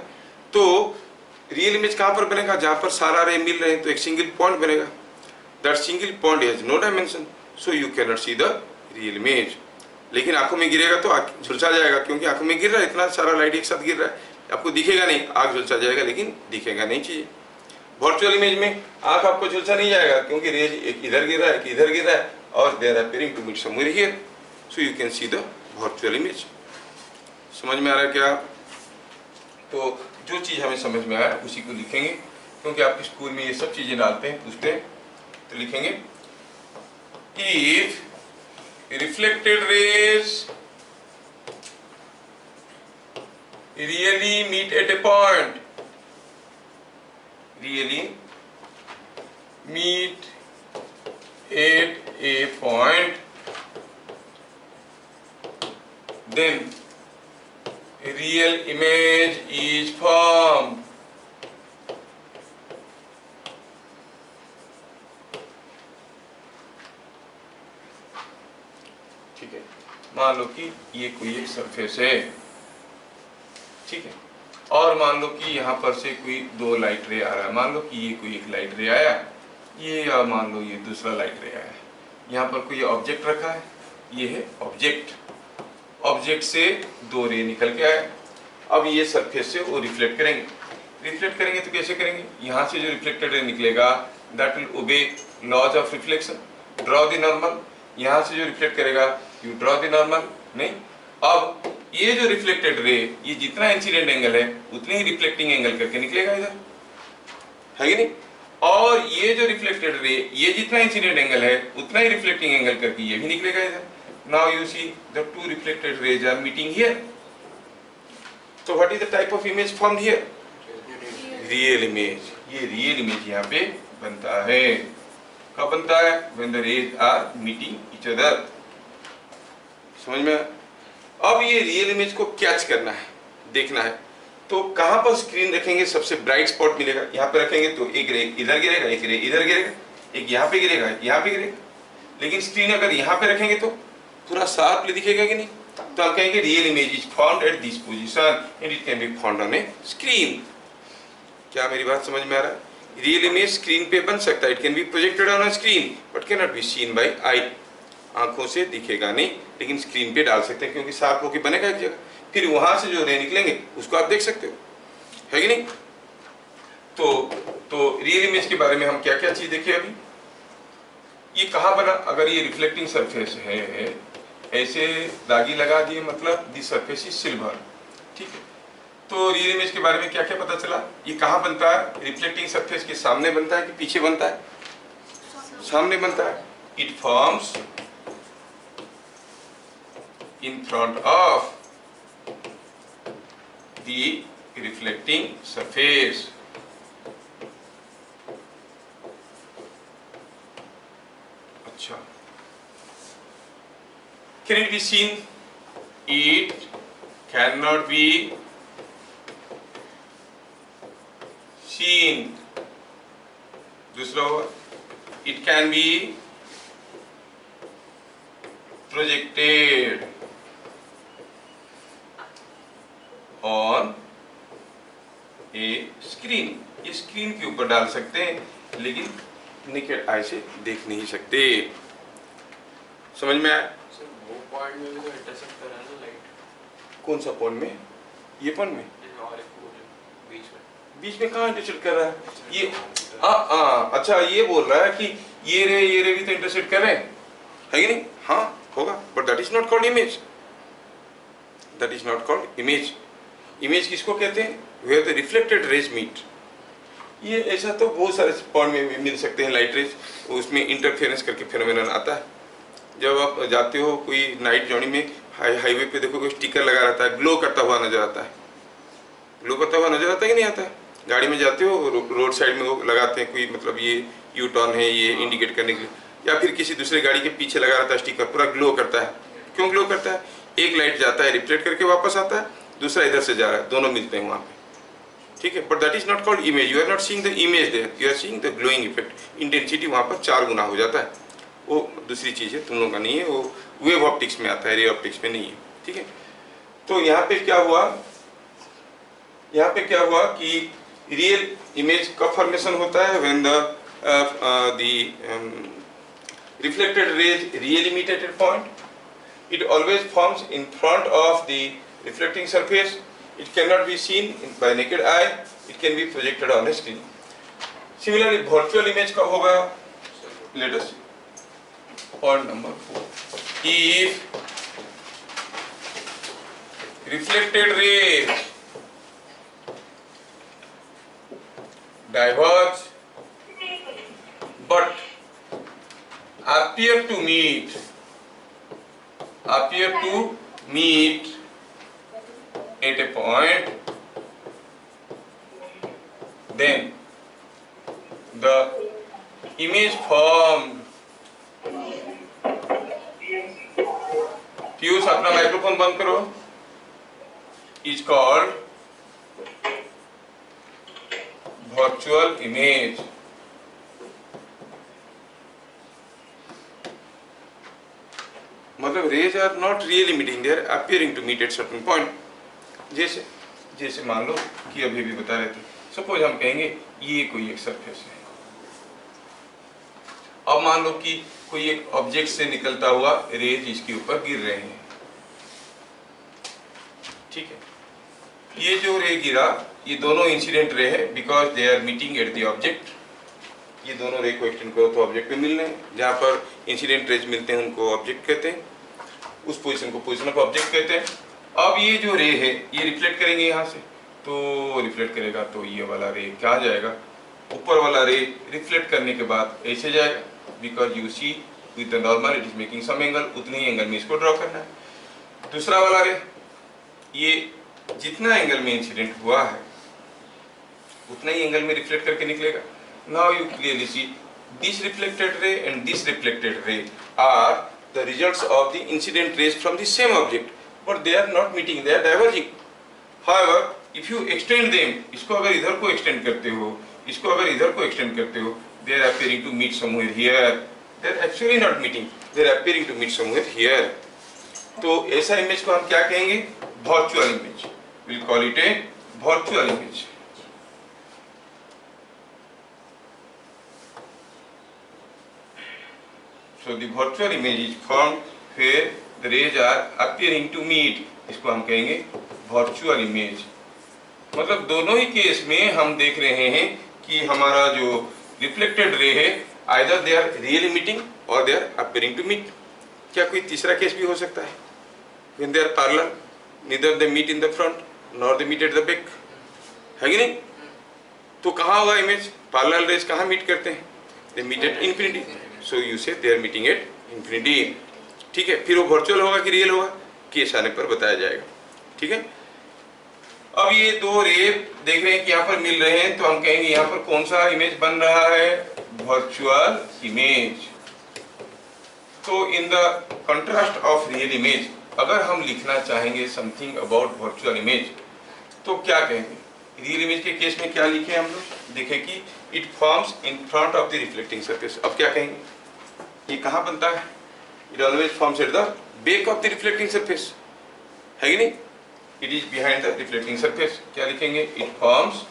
तो रियल इमेज कहाँ पर बनेगा, जहाँ पर सारा रे मिल रहे हैं तो एक सिंगल पॉइंट बनेगा। That single point has no dimension so you can not see the real image. लेकिन आंखों में गिरेगा तो झुलसा जाएगा, क्योंकि आंखों में गिर रहा है, इतना सारा लाइट एक साथ गिर रहा है, आपको दिखेगा नहीं, आंख झुलसा जाएगा लेकिन दिखेगा नहीं चीज़। वर्चुअल इमेज में आंख आपको झुलसा नहीं जाएगा क्योंकि रेज एक इधर गिर रहा है कि इधर गिर रहा है और they are appearing to meet somewhere here so you can see the virtual image. समझ में आ रहा है क्या? तो जो चीज़ हमें समझ में आया उसी को लिखेंगे, क्योंकि आपके स्कूल में ये सब चीज़ें डालते हैं, पूछते हैं, तो लिखेंगे if reflected rays really meet at a point, really meet at a point, then real image is formed. ठीक है, मान लो कि ये कोई एक सरफेस है, ठीक है, और मान लो कि यहाँ पर से कोई दो लाइट रे आ रहा है। मान लो कि ये कोई एक लाइट रे आया, ये, या मान लो ये दूसरा लाइट रे आया। यहाँ पर कोई ऑब्जेक्ट रखा है, ये है ऑब्जेक्ट, ऑब्जेक्ट से दो रे निकल के आए। अब ये सरफेस से वो रिफ्लेक्ट करेंगे। रिफ्लेक्ट करेंगे तो कैसे करेंगे, यहाँ से जो रिफ्लेक्टेड रे निकलेगा that will obey laws of reflection. Draw the normal, यहाँ से जो रिफ्लेक्ट करेगा यू ड्रॉ द नॉर्मल। नहीं, अब ये जो रिफ्लेक्टेड रे, ये जितना इंसिडेंट एंगल है उतने ही रिफ्लेक्टिंग एंगल करके निकलेगा इधर, है कि नहीं? और ये जो रिफ्लेक्टेड रे, ये जितना इंसिडेंट एंगल है उतना ही रिफ्लेक्टिंग एंगल करके ये भी निकलेगा इधर। Now you see the two reflected rays are meeting here. So what is the type of image formed here? Real image. ये real image यहाँ पे बनता है। कब बनता है? When the rays are meeting each other. समझ में? अब ये रियल इमेज को कैच करना है, देखना है, तो कहाँ पर स्क्रीन रखेंगे सबसे ब्राइट स्पॉट मिलेगा? यहाँ पे रखेंगे तो एक रे इधर गिरेगा, एक रे इधर गिरेगा, एक यहाँ पे गिरेगा, यहाँ पे गिरेगा। लेकिन स्क्रीन अगर यहाँ पे रखेंगे तो पूरा शार्पली दिखेगा कि नहीं? तो हम कहेंगे real image is found at this position and it can be found on A screen. क्या मेरी बात समझ में आ रहा है? रियल इमेज स्क्रीन पे बन सकता है, it can be projected on a screen but can not be seen by eye. आंखों से दिखेगा नहीं लेकिन स्क्रीन पे डाल सकते हैं क्योंकि शार्प होके बनेगा एक जगह, फिर वहां से जो रे निकलेंगे उसको आप देख सकते हो, है कि नहीं? तो रियल इमेज के बारे में हम क्या क्या चीज देखे अभी? ये कहाँ बना? अगर ये रिफ्लेक्टिंग सरफेस है, ऐसे दागी लगा दिए, मतलब दिस सरफेस इज सिल्वर, ठीक है। तो रियल इमेज के बारे में क्या क्या पता चला? ये कहाँ बनता है? रिफ्लेक्टिंग सरफेस के सामने बनता है कि पीछे बनता है? सामने बनता है। It forms in front of the reflecting surface. अच्छा, can it be seen? It cannot be seen दूसरा होगा it can be projected on A screen, ये स्क्रीन के ऊपर डाल सकते हैं लेकिन नेकेड आई से देख नहीं सकते। समझ में आया? सर वो पॉइंट में भी तो इंटरसेक्ट कर रहा है ना लाइट, कौन सा पॉइंट में? ये पॉइंट में? और एक वो जो बीच में। बीच में कहाँ इंटरसेक्ट कर रहा है ये? अच्छा ये बोल रहा है कि ये रे भी तो इंटरसेक्ट कर रहे हैं, है कि नहीं? हाँ होगा, but that is not called image, that is not called image. Image किसको कहते हैं? Where the reflected rays meet. ये ऐसा तो बहुत सारे पॉइंट में मिल सकते हैं लाइट रेज, उसमें इंटरफेरेंस करके फिनोमेनन आता है। जब आप जाते हो कोई नाइट जर्नी में, हाईवे पे देखो कोई स्टिकर लगा रहता है, ग्लो करता हुआ नजर आता है, ग्लो करता हुआ नजर आता है कि नहीं आता है? गाड़ी में जाते हो रोड साइड में वो लगाते हैं कोई, मतलब ये यू टर्न है, ये इंडिकेट करने के लिए, या फिर किसी दूसरे गाड़ी के पीछे लगा रहता है स्टिकर, पूरा ग्लो करता है। क्यों ग्लो करता है? एक लाइट जाता है रिफ्लेक्ट करके वापस आता है, दूसरा इधर से जा रहा है, दोनों मिलते हैं वहाँ पे, ठीक है? But that is not called image, you are not seeing the image there, you are seeing the glowing effect. Intensity वहाँ पर 4 गुना हो जाता है, वो दूसरी चीज़ है, तुम लोगों का नहीं है, वो वेव ऑप्टिक्स में आता है, रे ऑप्टिक्स में नहीं है, ठीक है? तो यहाँ पे क्या हुआ, यहाँ पे क्या हुआ कि रियल इमेज कब फॉर्मेशन होता है? When the reflected rays really meet at a point. It always forms in front of the reflecting surface. It cannot be seen by naked eye. It can be projected on a screen. Similarly, virtual image कब होगा? Let us see. Point number 4. If reflected rays diverge but appear to meet at a point, then the image formed, Piyush अपना microphone बंद करो, is called virtual image. मतलब rays are not really meeting, they are appearing to meet at certain point. जैसे मान लो कि अभी भी बता रहे थे, सपोज हम कहेंगे ये कोई एक सरफेस है, अब मान लो कि कोई एक ऑब्जेक्ट से निकलता हुआ रेज इसके ऊपर गिर रहे हैं, ठीक है? ये जो रे गिरा, ये दोनों इंसिडेंट रे है, because they are meeting at the object. ये दोनों रे को एक्सटेंड करो तो ऑब्जेक्ट पे मिल रहे हैं, जहाँ पर इंसिडेंट रेज मिलते हैं उनको ऑब्जेक्ट कहते हैं, उस पोजीशन को पोजीशन ऑफ ऑब्जेक्ट कहते हैं। अब ये जो रे है ये रिफ्लेक्ट करेंगे यहाँ से, तो रिफ्लेक्ट करेगा तो ये वाला रे क्या जाएगा? ऊपर वाला रे रिफ्लेक्ट करने के बाद ऐसे जाएगा, because you see with the normal it is making some angle, उतने ही एंगल में इसको ड्रॉ करना है। दूसरा वाला रे ये जितना एंगल में इंसिडेंट हुआ है उतना ही एंगल में रिफ्लेक्ट करके निकलेगा। Now you clearly see this reflected ray and this reflected ray are the results of the incident rays from the same object, but they are not meeting, they are diverging. However, if you extend them, इसको अगर इधर को extend करते हो, इसको अगर इधर को extend करते हो, they are appearing to meet somewhere here. They are actually not meeting, they are appearing to meet somewhere here. तो ऐसा इमेज को हम क्या कहेंगे? Virtual image. We'll call it a virtual image. So the virtual image is formed where the rays are appearing to meet. इसको हम कहेंगे virtual image. मतलब दोनों ही केस में हम देख रहे हैं कि हमारा जो reflected ray है either they are really meeting or they are appearing to meet. क्या कोई तीसरा केस भी हो सकता है? When they are parallel, neither they meet in the front nor they meet at the back. है कि नहीं? तो कहाँ होगा इमेज? parallel rays कहाँ मीट करते हैं? They meet at infinity. So you say they are meeting at infinity. ठीक है? फिर वो वर्चुअल होगा कि रियल होगा? केस आने पर बताया जाएगा, ठीक है? अब ये दो रे देख रहे हैं कि यहाँ पर मिल रहे हैं, तो हम कहेंगे यहाँ पर कौन सा इमेज बन रहा है? Virtual image. तो in the contrast of real image, अगर हम लिखना चाहेंगे समथिंग अबाउट वर्चुअल इमेज, तो क्या कहेंगे? रियल इमेज के केस में क्या लिखे हम लोग, देखें कि it forms in front of the reflecting surface. अब क्या कहेंगे, ये कहाँ बनता है, it always forms at the back of the reflecting surface, है कि नहीं, it is behind the reflecting surface. क्या लिखेंगे, it forms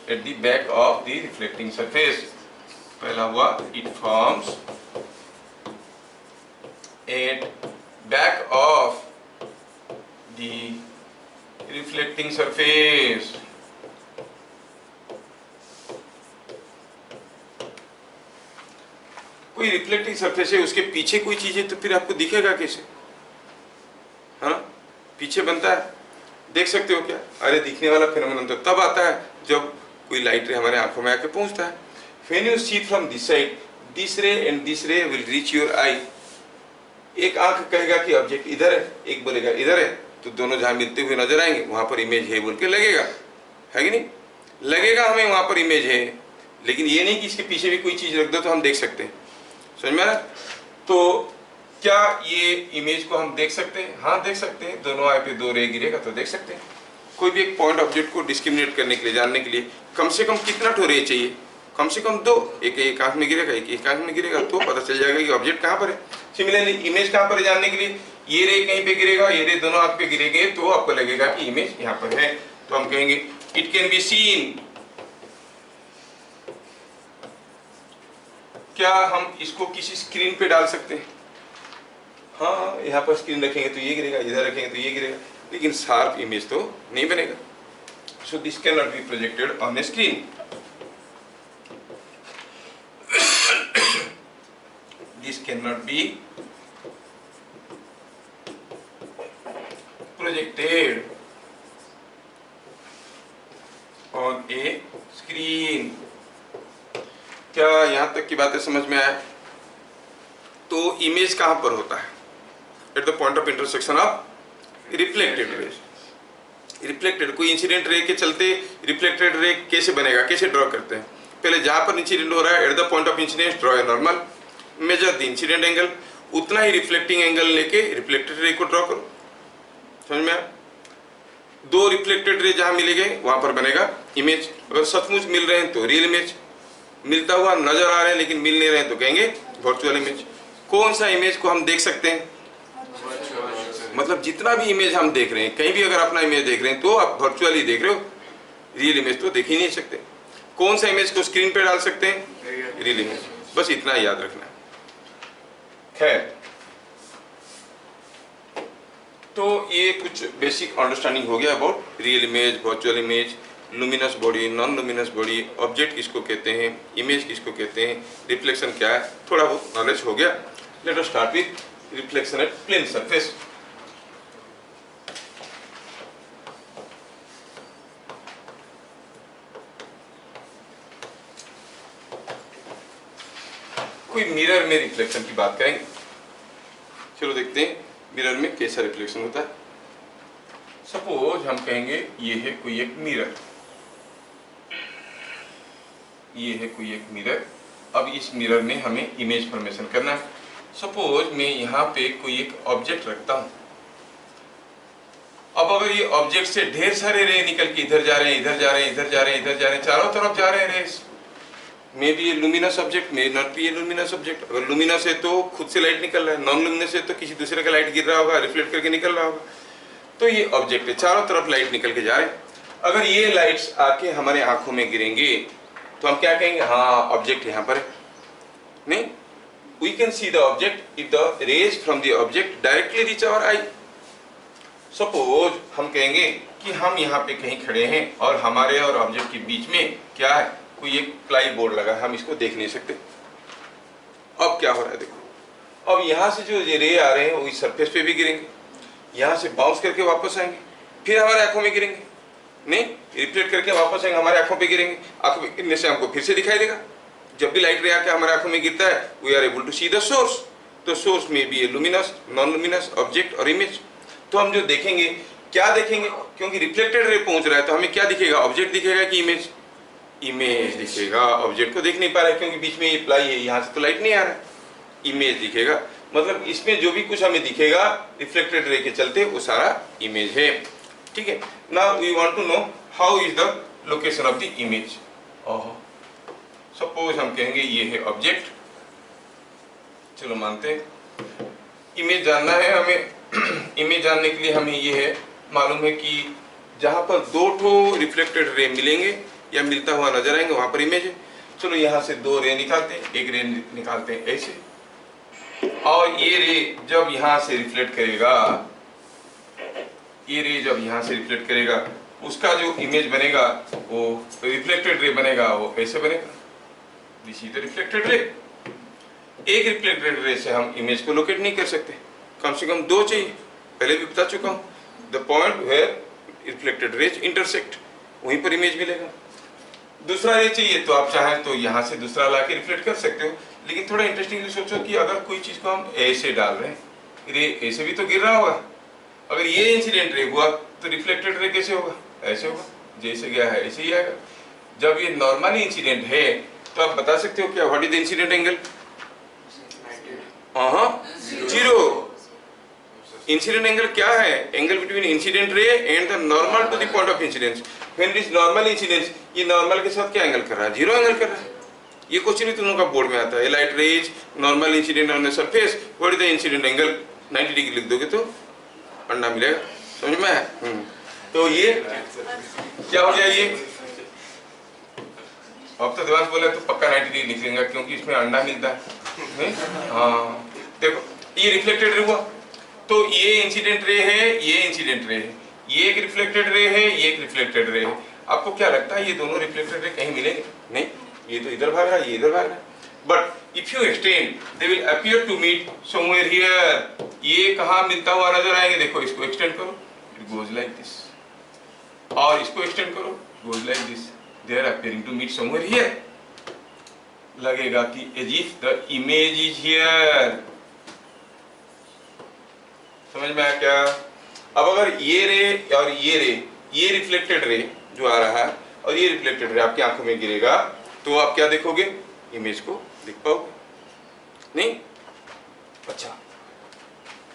at the back of the reflecting surface. पहला हुआ it forms at back of the reflecting surface. कोई reflecting surface है, उसके पीछे कोई चीज है तो फिर आपको दिखेगा कैसे, है ना, पीछे बनता है, देख सकते हो क्या, अरे दिखने वाला फिनोमेनन तो तब आता है जब कोई लाइट रे हमारे आंखों में आके पहुंचता है। When you see from this side, this ray and this ray will reach your eye. एक आंख कहेगा कि ऑब्जेक्ट इधर है, एक बोलेगा इधर है, तो दोनों जहां मिलते हुए नजर आएंगे वहां पर इमेज है बोल के लगेगा, है कि नहीं, लगेगा हमें वहां पर इमेज है, लेकिन ये नहीं कि इसके पीछे भी कोई चीज रख दो तो हम देख सकते हैं। समझ में आया? तो क्या ये इमेज को हम देख सकते हैं? हाँ देख सकते हैं, दोनों आई पे दो रे गिरेगा तो देख सकते हैं। कोई भी एक पॉइंट ऑब्जेक्ट को डिस्क्रिमिनेट करने के लिए, जानने के लिए कम से कम कितना ठो रे चाहिए, कम से कम दो, एक आंख में गिरेगा, एक आंख में गिरेगा, तो पता चल जाएगा कि ऑब्जेक्ट कहाँ पर है। सिमिलरली इमेज कहाँ पर है जानने के लिए, ये रे कहीं पे गिरेगा, ये रे दोनों आंख पे गिरेंगे तो आपको लगेगा कि इमेज यहाँ पर है। तो हम कहेंगे इट कैन बी सीन। क्या हम इसको किसी स्क्रीन पे डाल सकते हैं? हाँ, यहाँ पर स्क्रीन रखेंगे तो ये गिरेगा, इधर रखेंगे तो ये गिरेगा, लेकिन शार्प इमेज तो नहीं बनेगा। So this can not B projected on A screen. This can not B projected on A screen. क्या यहाँ तक की बातें समझ में आया? तो इमेज कहाँ पर होता है? Eight the point of intersection of reflected raise. Reflected कोई इंसिडेंट रे के चलते रिफ्लेक्टेड रे कैसे बनेगा, कैसे ड्रॉ करते हैं? पहले जहाँ पर इंसिडेंट हो रहा है eight the point of incidence draw a normal, measure the incident angle, उतना ही रिफ्लेक्टिंग एंगल लेके रिफ्लेक्टेड रे को ड्रॉ करो। समझ में आया? दो रिफ्लेक्टेड रे जहाँ मिलेंगे वहां पर बनेगा इमेज। अगर सचमुच मिल रहे हैं तो रियल इमेज, मिलता हुआ नजर आ रहे हैं लेकिन मिल नहीं रहे हैं तो कहेंगे वर्चुअल इमेज। कौन सा इमेज को हम देख सकते हैं? मतलब जितना भी इमेज हम देख रहे हैं, कहीं भी अगर अपना इमेज देख रहे हैं तो आप वर्चुअली देख रहे हो, रियल इमेज तो देख ही नहीं सकते। कौन सा इमेज को स्क्रीन पे डाल सकते हैं? Real image. बस इतना याद रखना है। खैर, तो ये कुछ बेसिक अंडरस्टैंडिंग हो गया about real image, virtual image, luminous body, non luminous body, object किसको कहते हैं, इमेज किसको कहते हैं, रिफ्लेक्शन क्या है, थोड़ा बहुत नॉलेज हो गया। Let us start with reflection at plane surface. कोई मिरर में रिफ्लेक्शन की बात करेंगे। चलो देखते हैं मिरर में कैसा रिफ्लेक्शन होता है। सपोज हम कहेंगे ये है कोई एक मिरर, ये है कोई एक मिरर। अब इस मिरर में हमें इमेज फॉर्मेशन करना है। सपोज मैं यहाँ पे कोई एक ऑब्जेक्ट रखता हूँ। अब अगर ये ऑब्जेक्ट से ढेर सारे रे निकल के इधर जा रहे हैं, इधर जा रहे हैं, इधर जा रहे हैं, इधर जा रहे हैं, चारों तरफ जा रहे हैं rays, may B a luminous object, may not be a luminous object. अगर लुमिनस है तो खुद से लाइट निकल रहा है, नॉन लुमिनस है तो किसी दूसरे का लाइट गिर रहा होगा, रिफ्लेक्ट करके निकल रहा होगा। तो ये ऑब्जेक्ट है, चारों तरफ लाइट निकल के जा रहे हैं। अगर ये लाइट्स आके हमारे आंखों में गिरेंगे तो हम क्या कहेंगे? हाँ, ऑब्जेक्ट यहाँ पर है। नहीं, we can see the object if the rays from the object directly reach our eye. Suppose हम कहेंगे कि हम यहाँ पे कहीं खड़े हैं और हमारे और ऑब्जेक्ट के बीच में क्या है, कोई एक प्लाई बोर्ड लगा है, हम इसको देख नहीं सकते। अब क्या हो रहा है देखो, अब यहाँ से जो रे आ रहे हैं वो इस सरफेस पे भी गिरेंगे, यहाँ से बाउंस करके वापस आएंगे, फिर हमारे आंखों में गिरेंगे, नहीं रिफ्लेक्ट करके वापस आएंगे, हमारे आंखों पे गिरेंगे। आंखों में गिरने से हमको फिर से दिखाई देगा। जब भी लाइट रे आके हमारे आंखों में गिरता है, we are able to see the source. तो सोर्स में भी लुमिनस, नॉन लुमिनस, ऑब्जेक्ट और इमेज। तो हम जो देखेंगे, क्या देखेंगे? क्योंकि रिफ्लेक्टेड रे पहुंच रहा है तो हमें क्या दिखेगा? ऑब्जेक्ट दिखेगा कि इमेज? इमेज दिखेगा। ऑब्जेक्ट को देख नहीं पा रहा है क्योंकि बीच में ये प्लाई है, यहाँ से तो लाइट नहीं आ रहा है, इमेज दिखेगा। मतलब इसमें जो भी कुछ हमें दिखेगा रिफ्लेक्टेड रे के चलते वो सारा इमेज है। ठीक है। Now we want to know how is the location of the image. Suppose हम कहेंगे ये है ऑब्जेक्ट, चलो मानते हैं इमेज जानना है हमें। इमेज जानने के लिए हमें ये है मालूम है कि जहाँ पर दो ठो रिफ्लेक्टेड रे मिलेंगे या मिलता हुआ नजर आएंगे वहां पर इमेज है। चलो यहाँ से दो रे निकालते हैं, एक रे निकालते हैं ऐसे, और ये रे जब यहाँ से रिफ्लेक्ट करेगा, ये रे जब यहाँ से रिफ्लेक्ट करेगा, उसका जो इमेज बनेगा वो रिफ्लेक्टेड रे बनेगा, वो ऐसे बनेगा, दिस इज द रिफ्लेक्टेड रे। एक रिफ्लेक्टेड रे से हम इमेज को लोकेट नहीं कर सकते, कम से कम दो चाहिए, पहले भी बता चुका हूँ। The point where reflected rays intersect, वहीं पर इमेज मिलेगा। दूसरा रे चाहिए तो आप चाहें तो यहाँ से दूसरा ला के रिफ्लेक्ट कर सकते हो, लेकिन थोड़ा इंटरेस्टिंगली सोचो कि अगर कोई चीज को हम ऐसे डाल रहे हैं, रे ऐसे भी तो गिर रहा होगा, अगर ये इंसिडेंट रे हुआ तो रिफ्लेक्टेड रे कैसे होगा, ऐसे होगा, जैसे गया है ऐसे ही आएगा। जब ये नॉर्मल इंसिडेंट है तो आप बता सकते हो क्या what is the incident angle? Zero. Incident angle क्या है? Angle between incident ray and the normal to the point of incidence. When it is normal incidence, ये नॉर्मल के साथ क्या एंगल कर रहा है? जीरो एंगल कर रहा है। ये क्वेश्चन ही तुम लोगों का बोर्ड में आता है, light rays normal incident on the surface, what is the incident angle? 90 degree लिख दोगे तो अंडा मिलेगा, समझ में है? तो ये क्या हो गया? ये अब तो दिवास बोला तो पक्का 90 डिग्री लिख लेंगे क्योंकि इसमें अंडा मिलता है। हाँ देखो ये रिफ्लेक्टेड रे हुआ, तो ये इंसिडेंट रे है, ये इंसिडेंट रे है, ये एक रिफ्लेक्टेड रे है, ये एक रिफ्लेक्टेड रे है। आपको क्या लगता है ये दोनों रिफ्लेक्टेड रे कहीं मिलेंगे? नहीं, ये तो इधर भाग रहा है, ये इधर भाग रहा है। But if you extend they will appear to meet somewhere here. ये कहाँ मिलता हुआ नजर आएंगे? देखो इसको एक्सटेंड करो, इट गोज लाइक दिस, और इसको एक्सटेंड करो, goes like this, they are appearing to meet somewhere here. लगेगा कि as if the image is here. समझ में आया क्या? अब अगर ये रे और ये रे, ये रिफ्लेक्टेड रे जो आ रहा है और ये रिफ्लेक्टेड रे आपकी आंखों में गिरेगा तो आप क्या देखोगे? इमेज को देख पाओगे नहीं? अच्छा,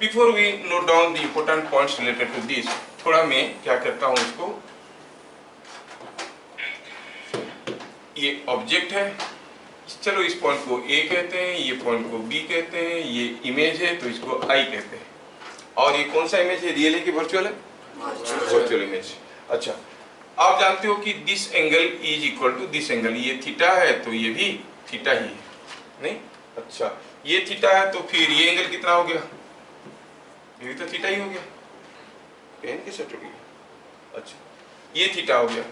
before we note down the important points related to this, थोड़ा मैं क्या करता हूं इसको, ये ऑब्जेक्ट है, चलो इस पॉइंट को ए कहते हैं, ये पॉइंट को बी कहते हैं, ये इमेज है तो इसको आई कहते हैं। और ये कौन सा इमेज है? रियल है कि वर्चुअल है? Virtual image. अच्छा, आप जानते हो कि this angle is equal to this angle, ये थीटा है तो ये भी थीटा ही है, नहीं? अच्छा, ये थीटा है तो फिर ये एंगल कितना हो गया? ये भी तो थीटा ही हो गया, पेन कैसे टूट गया? अच्छा, ये थीटा हो गया।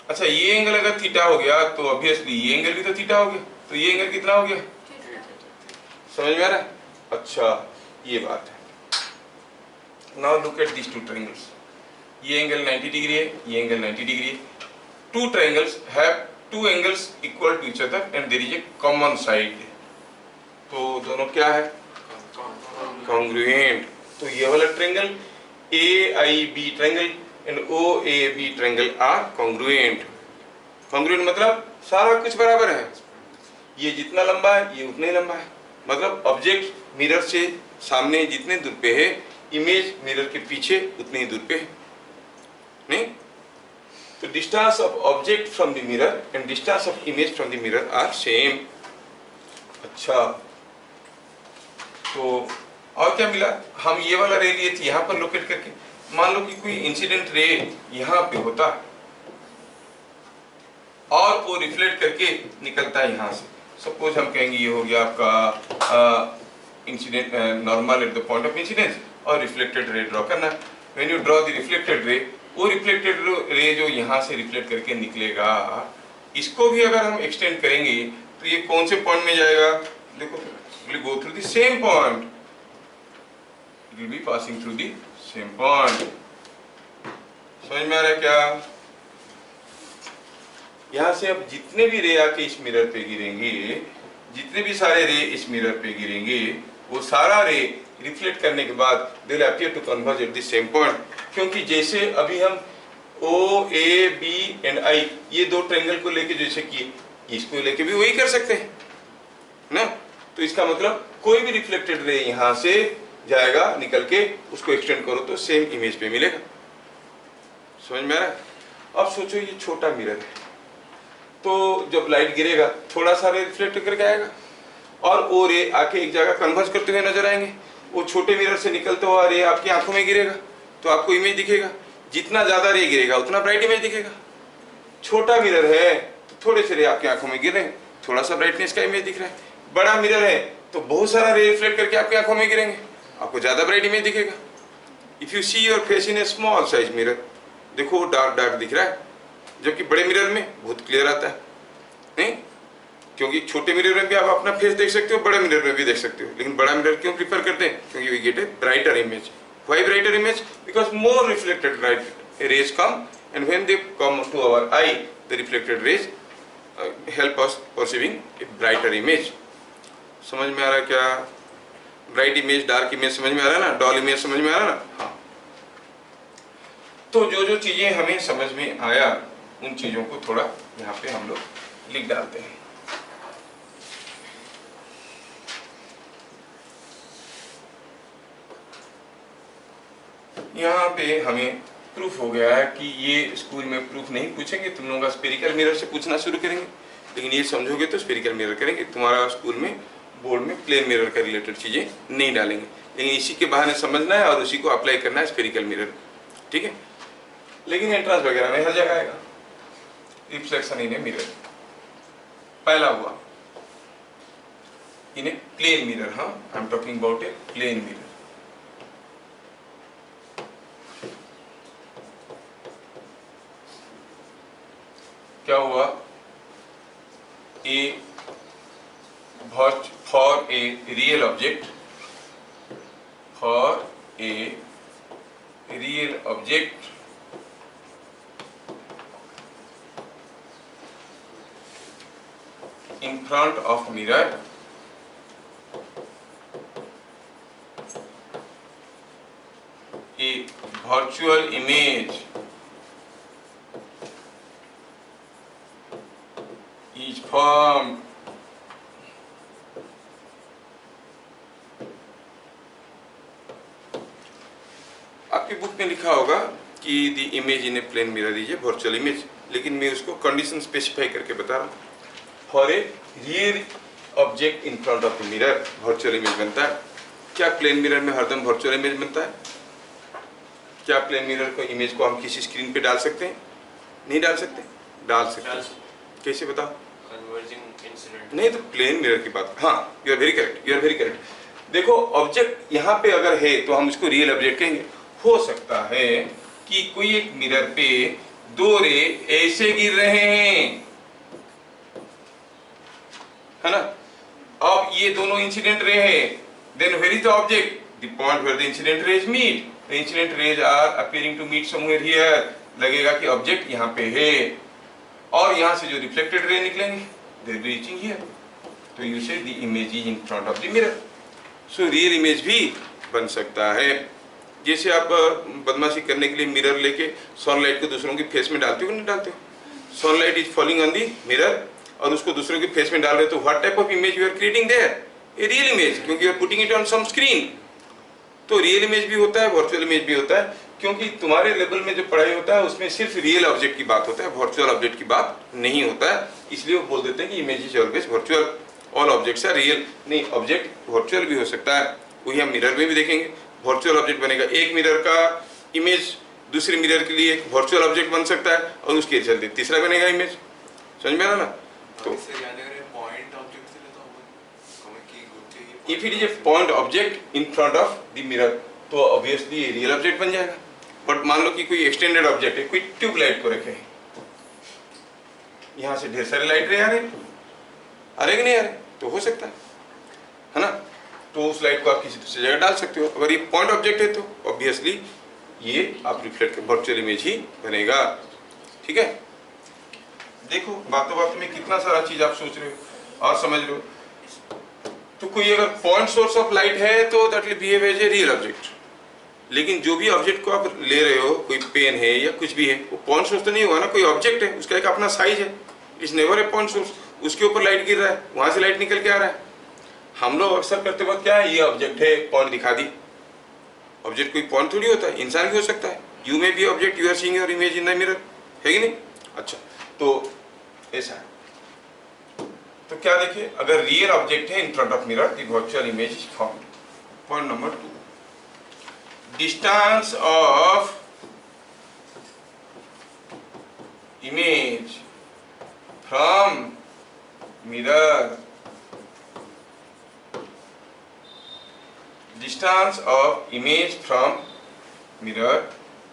अच्छा, ये एंगल अगर थीटा हो गया तो ऑब्वियसली ये एंगल भी तो थीटा हो गया, तो ये एंगल कितना हो गया? समझ में आ रहा है? अच्छा, ये बात है। Now look at these two triangles. ये एंगल 90 डिग्री है, ये एंगल 90 डिग्री है। Two triangles have two angles equal to each other and there is a common side. तो दोनों क्या है? Congruent. तो ये वाला triangle AIB triangle and OAB triangle are congruent. Congruent मतलब सारा कुछ बराबर है, ये जितना लंबा है ये उतना ही लंबा है। मतलब ऑब्जेक्ट मिरर से सामने जितने दूर पे है, इमेज मिरर के पीछे उतने ही दूर पे है, नहीं? तो distance of object from the mirror and distance of image from the mirror are same. अच्छा, तो और क्या मिला? हम ये वाला रे लिए थे यहाँ पर लोकेट करके, मान लो कि कोई इंसिडेंट रे यहाँ पे होता और वो रिफ्लेक्ट करके निकलता है यहाँ से। सपोज हम कहेंगे ये हो गया आपका incident normal at the point of incidence और रिफ्लेक्टेड रे ड्रॉ करना। When you draw the reflected रे, वो रिफ्लेक्टेड रे जो यहाँ से रिफ्लेक्ट करके निकलेगा, इसको भी अगर हम एक्सटेंड करेंगे तो ये कौन से पॉइंट में जाएगा? देखो, will go through the same point, it will be passing through the same point. समझ में आ रहा है क्या? यहाँ से अब जितने भी रे आके इस मिरर पे गिरेंगे, जितने भी सारे रे इस मिरर पे गिरेंगे, वो सारा रे रिफ्लेक्ट करने के बाद they will appear to converge at the same point. क्योंकि जैसे अभी हम O, A, B and I ये दो ट्रायंगल को लेके जैसे किए, इसको लेके भी वही कर सकते हैं ना? तो इसका मतलब कोई भी रिफ्लेक्टेड रे यहाँ से जाएगा निकल के, उसको एक्सटेंड करो तो सेम इमेज पे मिलेगा। समझ में आ रहा है? अब सोचो ये छोटा मिरर है, तो जब लाइट गिरेगा थोड़ा सा रे रिफ्लेक्ट करके आएगा और वो रे आके एक जगह कन्वर्ज करते हुए नजर आएंगे। वो छोटे मिरर से निकलता हुआ रे आपकी आंखों में गिरेगा तो आपको इमेज दिखेगा। जितना ज्यादा रे गिरेगा उतना ब्राइट इमेज दिखेगा। छोटा मिरर है तो थोड़े से रे आपकी आंखों में गिर रहे हैं, थोड़ा सा ब्राइटनेस का इमेज दिख रहा है। बड़ा मिरर है तो बहुत सारा रे रिफ्लेक्ट करके आपकी आंखों में गिरेंगे, आपको ज्यादा ब्राइट इमेज दिखेगा। If you see your face in A small size mirror, देखो वो डार्क डार्क दिख रहा है, जबकि बड़े मिरर में बहुत क्लियर आता है। नहीं, क्योंकि छोटे मिरर में भी आप अपना फेस देख सकते हो, बड़े मिरर में भी देख सकते हो, लेकिन बड़ा मिरर क्यों प्रीफर करते हैं? क्योंकि we get a brighter image. Why brighter image? Because more reflected light rays come and when they come to our eye the reflected rays help us perceiving a brighter image. समझ में आ रहा है क्या? Bright image, dark image समझ में आ रहा है ना, डॉल इमेज समझ में आ रहा है ना? हाँ, तो जो जो चीजें हमें समझ में आया उन चीजों को थोड़ा यहाँ पे हम लोग लिख डालते हैं। यहाँ पे हमें प्रूफ हो गया है कि ये स्कूल में प्रूफ नहीं पूछेंगे, तुम लोगों का स्पेरिकल मिरर से पूछना शुरू करेंगे, लेकिन ये समझोगे तो स्पेरिकल मिरर करेंगे। तुम्हारा स्कूल में बोर्ड में प्लेन मिरर का रिलेटेड चीजें नहीं डालेंगे, लेकिन इसी के बहाने समझना है और उसी को अप्लाई करना है स्पेरिकल मिरर, ठीक है। लेकिन एंट्रेंस वगैरह में हर जगह आएगा रिफ्लेक्शन इन ए मिरर। पहला हुआ इन ए प्लेन मिरर, हाँ I am talking about a plane mirror. क्या हुआ? A for a real object, for a real object in front of mirror, a virtual image is formed आपकी book में लिखा होगा कि the image in a plane mirror is a virtual image, लेकिन मैं उसको कंडीशन स्पेसिफाई करके बता रहा हूँ। For a real object in front of the mirror virtual image बनता है। क्या प्लेन मिरर में हरदम वर्चुअल इमेज बनता है? क्या प्लेन मिरर को इमेज को हम किसी स्क्रीन पे डाल सकते हैं? नहीं डाल सकते? डाल सकते हैं। कैसे बताओ? Converging incident. नहीं, तो प्लेन मिरर की बात, हाँ you are very correct, you are very correct. देखो ऑब्जेक्ट यहाँ पे अगर है तो हम उसको रियल ऑब्जेक्ट कहेंगे। हो सकता है कि कोई एक मिरर पे दो रे ऐसे गिर रहे हैं, है ना, अब ये दोनों इंसिडेंट रे है, then where is the object? The point where the incident rays meet. The incident rays are appearing to meet somewhere here. लगेगा कि ऑब्जेक्ट यहाँ पे है और यहाँ से जो रिफ्लेक्टेड रे निकलेंगे they will be reaching here, तो यू से the image is in front of the mirror. So real image भी बन सकता है। जैसे आप बदमाशी करने के लिए मिरर लेके सनलाइट को दूसरों के फेस में डालते हो नहीं डालते हो? Sunlight is falling on the mirror और उसको दूसरों के फेस में डाल रहे, तो what type of image you are creating there? A real image, क्योंकि you are putting it on some screen. तो रियल इमेज भी होता है, वर्चुअल इमेज भी होता है, क्योंकि तुम्हारे लेवल में जो पढ़ाई होता है उसमें सिर्फ रियल ऑब्जेक्ट की बात होता है, वर्चुअल ऑब्जेक्ट की बात नहीं होता है। इसलिए वो बोल देते हैं कि image is always virtual, all objects are real. नहीं, ऑब्जेक्ट वर्चुअल भी हो सकता है, वही हम मिरर में भी देखेंगे। वर्चुअल ऑब्जेक्ट बनेगा, एक मिरर का इमेज दूसरे मिरर के लिए वर्चुअल ऑब्जेक्ट बन सकता है और उसके चलते तीसरा बनेगा इमेज। समझ में आ रहा ना? तो if it is a point object in front of the mirror तो obviously रियल ऑब्जेक्ट बन जाएगा। बट मान लो कि कोई एक्सटेंडेड ऑब्जेक्ट है, कोई ट्यूबलाइट को रखे, यहाँ से ढेर सारे लाइट रे आ रहे कि नहीं आ रहे? तो हो सकता है ना, तो उस लाइट को आप किसी दूसरी जगह डाल सकते हो। अगर ये पॉइंट ऑब्जेक्ट है तो ऑब्वियसली ये आप रिफ्लेक्ट वर्चुअल इमेज ही बनेगा, ठीक है। देखो बातों बातों में कितना सारा चीज आप सोच रहे हो और समझ रहे हो। तो कोई अगर पॉइंट सोर्स ऑफ लाइट है तो that will behave as a real object, लेकिन जो भी ऑब्जेक्ट को आप ले रहे हो, कोई पेन है या कुछ भी है, वो पॉइंट सोर्स तो नहीं हुआ ना, कोई ऑब्जेक्ट है, उसका एक अपना साइज है, it's never a point source. उसके ऊपर लाइट गिर रहा है, वहां से लाइट निकल के आ रहा है। हम लोग अक्सर करते वक्त क्या है, ये ऑब्जेक्ट है, पॉइंट दिखा दी। ऑब्जेक्ट कोई पॉइंट थोड़ी होता है, इंसान भी हो सकता है। You may be object, you are seeing your image in the mirror, है कि नहीं? अच्छा, तो ऐसा है। तो क्या देखिए, अगर रियल ऑब्जेक्ट है इन front of mirror the virtual image is formed. Point number 2, distance of image from mirror, distance of image from mirror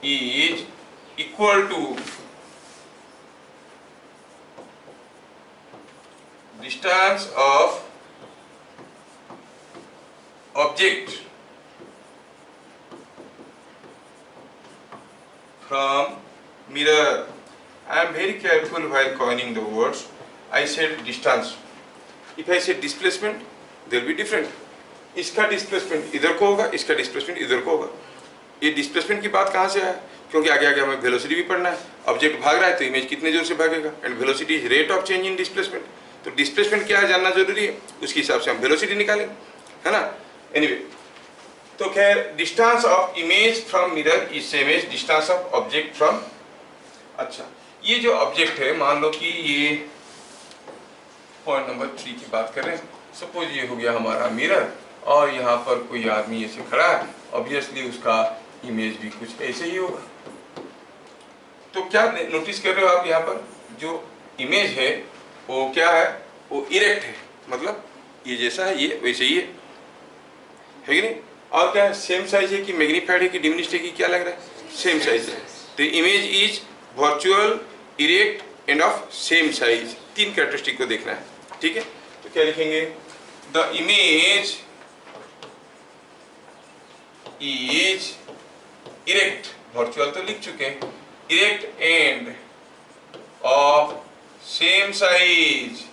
is equal to distance of object from mirror. I am very careful while coining the words. I said distance. If I say displacement, there will be different. इसका displacement इधर को होगा, इसका displacement इधर को होगा। ये displacement की बात कहाँ से आया? क्योंकि आगे आगे हमें वेलोसिटी भी पढ़ना है। ऑब्जेक्ट भाग रहा है तो इमेज कितने जोर से भागेगा, and velocity is rate of change in displacement. तो डिस्प्लेसमेंट क्या है जानना जरूरी है, उसके हिसाब से हम वेलोसिटी निकालेंगे, है ना। एनीवे, तो खैर distance of image from mirror is same as distance of object from. अच्छा, ये जो ऑब्जेक्ट है, मान लो कि ये पॉइंट नंबर 3 की बात कर रहे हैं। सपोज ये हो गया हमारा मिरर और यहाँ पर कोई आदमी ऐसे खड़ा है, ऑब्वियसली उसका इमेज भी कुछ ऐसे ही होगा। तो क्या नोटिस कर रहे हो आप, यहाँ पर जो इमेज है वो क्या है, वो इरेक्ट है, मतलब ये जैसा है ये वैसे ही है कि नहीं। और क्या है, सेम साइज है कि मैग्नीफाइड है कि डिमिनिश्ड है कि क्या लग रहा है, सेम साइज है। तो image is virtual, erect end of same size. 3 characteristic को देखना है, ठीक है। तो क्या लिखेंगे, the image is erect, virtual तो लिख चुके हैं, erect and of same size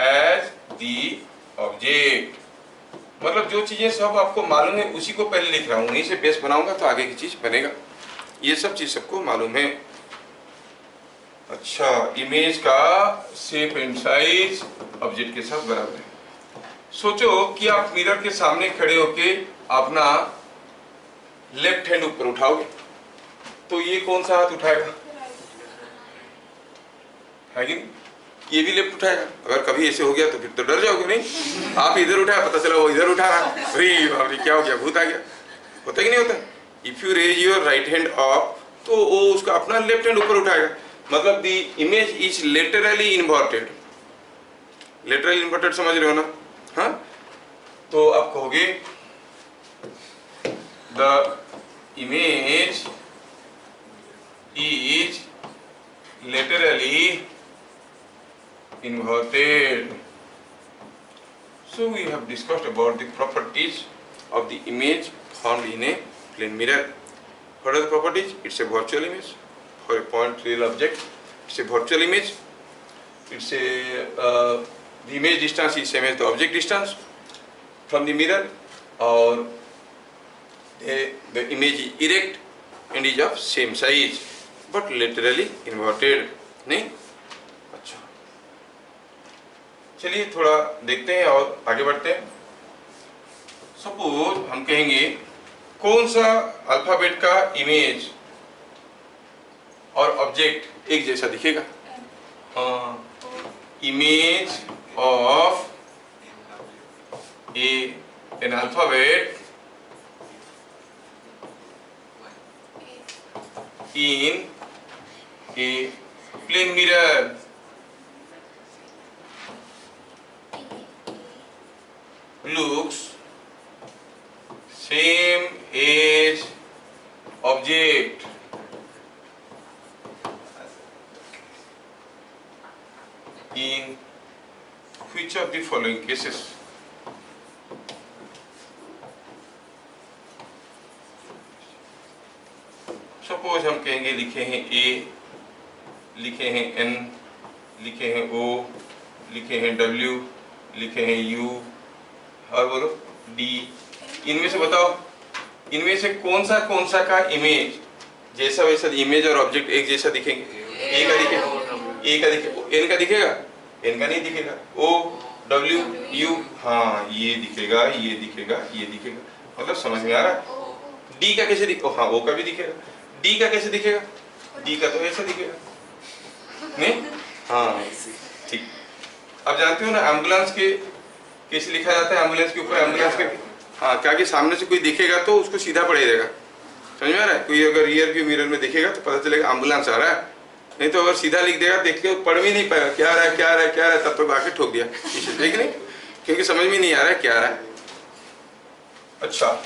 as the object। मतलब जो चीजें सब आपको मालूम है उसी को पहले लिख रहा हूँ, उन्हीं से बेस बनाऊंगा तो आगे की चीज बनेगा। ये सब चीज सबको मालूम है। अच्छा, इमेज का शेप एंड साइज ऑब्जेक्ट के साथ बराबर है। सोचो कि आप मिरर के सामने खड़े होके अपना लेफ्ट हैंड ऊपर उठाओगे, तो ये कौन सा हाथ उठाएगा, है कि नहीं? ये भी लेफ्ट उठाएगा। अगर कभी ऐसे हो गया तो फिर तो डर जाओगे, नहीं? आप इधर उठाया, पता चला वो इधर उठा रहा, अरे बाप रे क्या हो गया, भूत आ गया। होता कि नहीं होता? If you raise your right hand up तो वो उसका अपना लेफ्ट हैंड ऊपर उठाएगा, मतलब the image is laterally inverted. Laterally inverted समझ रहे हो ना? हाँ, तो आप कहोगे the image is laterally inverted. So we have discussed about the properties of the image formed in a plane mirror. What are the properties? It's a virtual image. For a point real object, it's a virtual image. It's a the image distance is same as the object distance from the mirror, or the image is erect and is of same size but laterally inverted. नहीं? अच्छा, चलिए थोड़ा देखते हैं और आगे बढ़ते हैं। सपोज हम कहेंगे कौन सा अल्फाबेट का इमेज और ऑब्जेक्ट एक जैसा दिखेगा। Image of an alphabet in a plane mirror looks same as object in which of the following cases? Suppose हम कहेंगे लिखे हैं A, लिखे हैं N, लिखे हैं O, लिखे हैं W, लिखे हैं U, और बोलो D। इनमें से बताओ, इनमें से कौन सा का इमेज जैसा वैसा इमेज और ऑब्जेक्ट एक जैसा दिखेंगे? A का दिखेगा, A का दिखेगा, N का दिखेगा, N का नहीं दिखेगा, O, W, U, हाँ ये दिखेगा, ये दिखेगा, ये दिखेगा। मतलब समझ में आ रहा है? डी का कैसे दिखेगा? हाँ, ओ का भी दिखेगा। डी का कैसे दिखेगा? डी का तो ऐसा दिखेगा, नहीं? हाँ, ठीक। अब जानते हो ना एम्बुलेंस के कैसे लिखा जाता है? एम्बुलेंस के ऊपर एम्बुलेंस के, हाँ, क्या कि सामने से कोई दिखेगा तो उसको सीधा पढ़ जाएगा, समझ में आ रहा है? कोई अगर रियर व्यू मिरर में दिखेगा तो पता चलेगा एम्बुलेंस आ रहा है, नहीं तो अगर सीधा लिख देगा देख के पढ़ भी नहीं पाएगा, क्या आ रहा है क्या आ रहा है क्या आ रहा है, तब तक आके ठोक दिया पीछे, ठीक नहीं? क्योंकि समझ में नहीं आ रहा है क्या आ रहा है। अच्छा,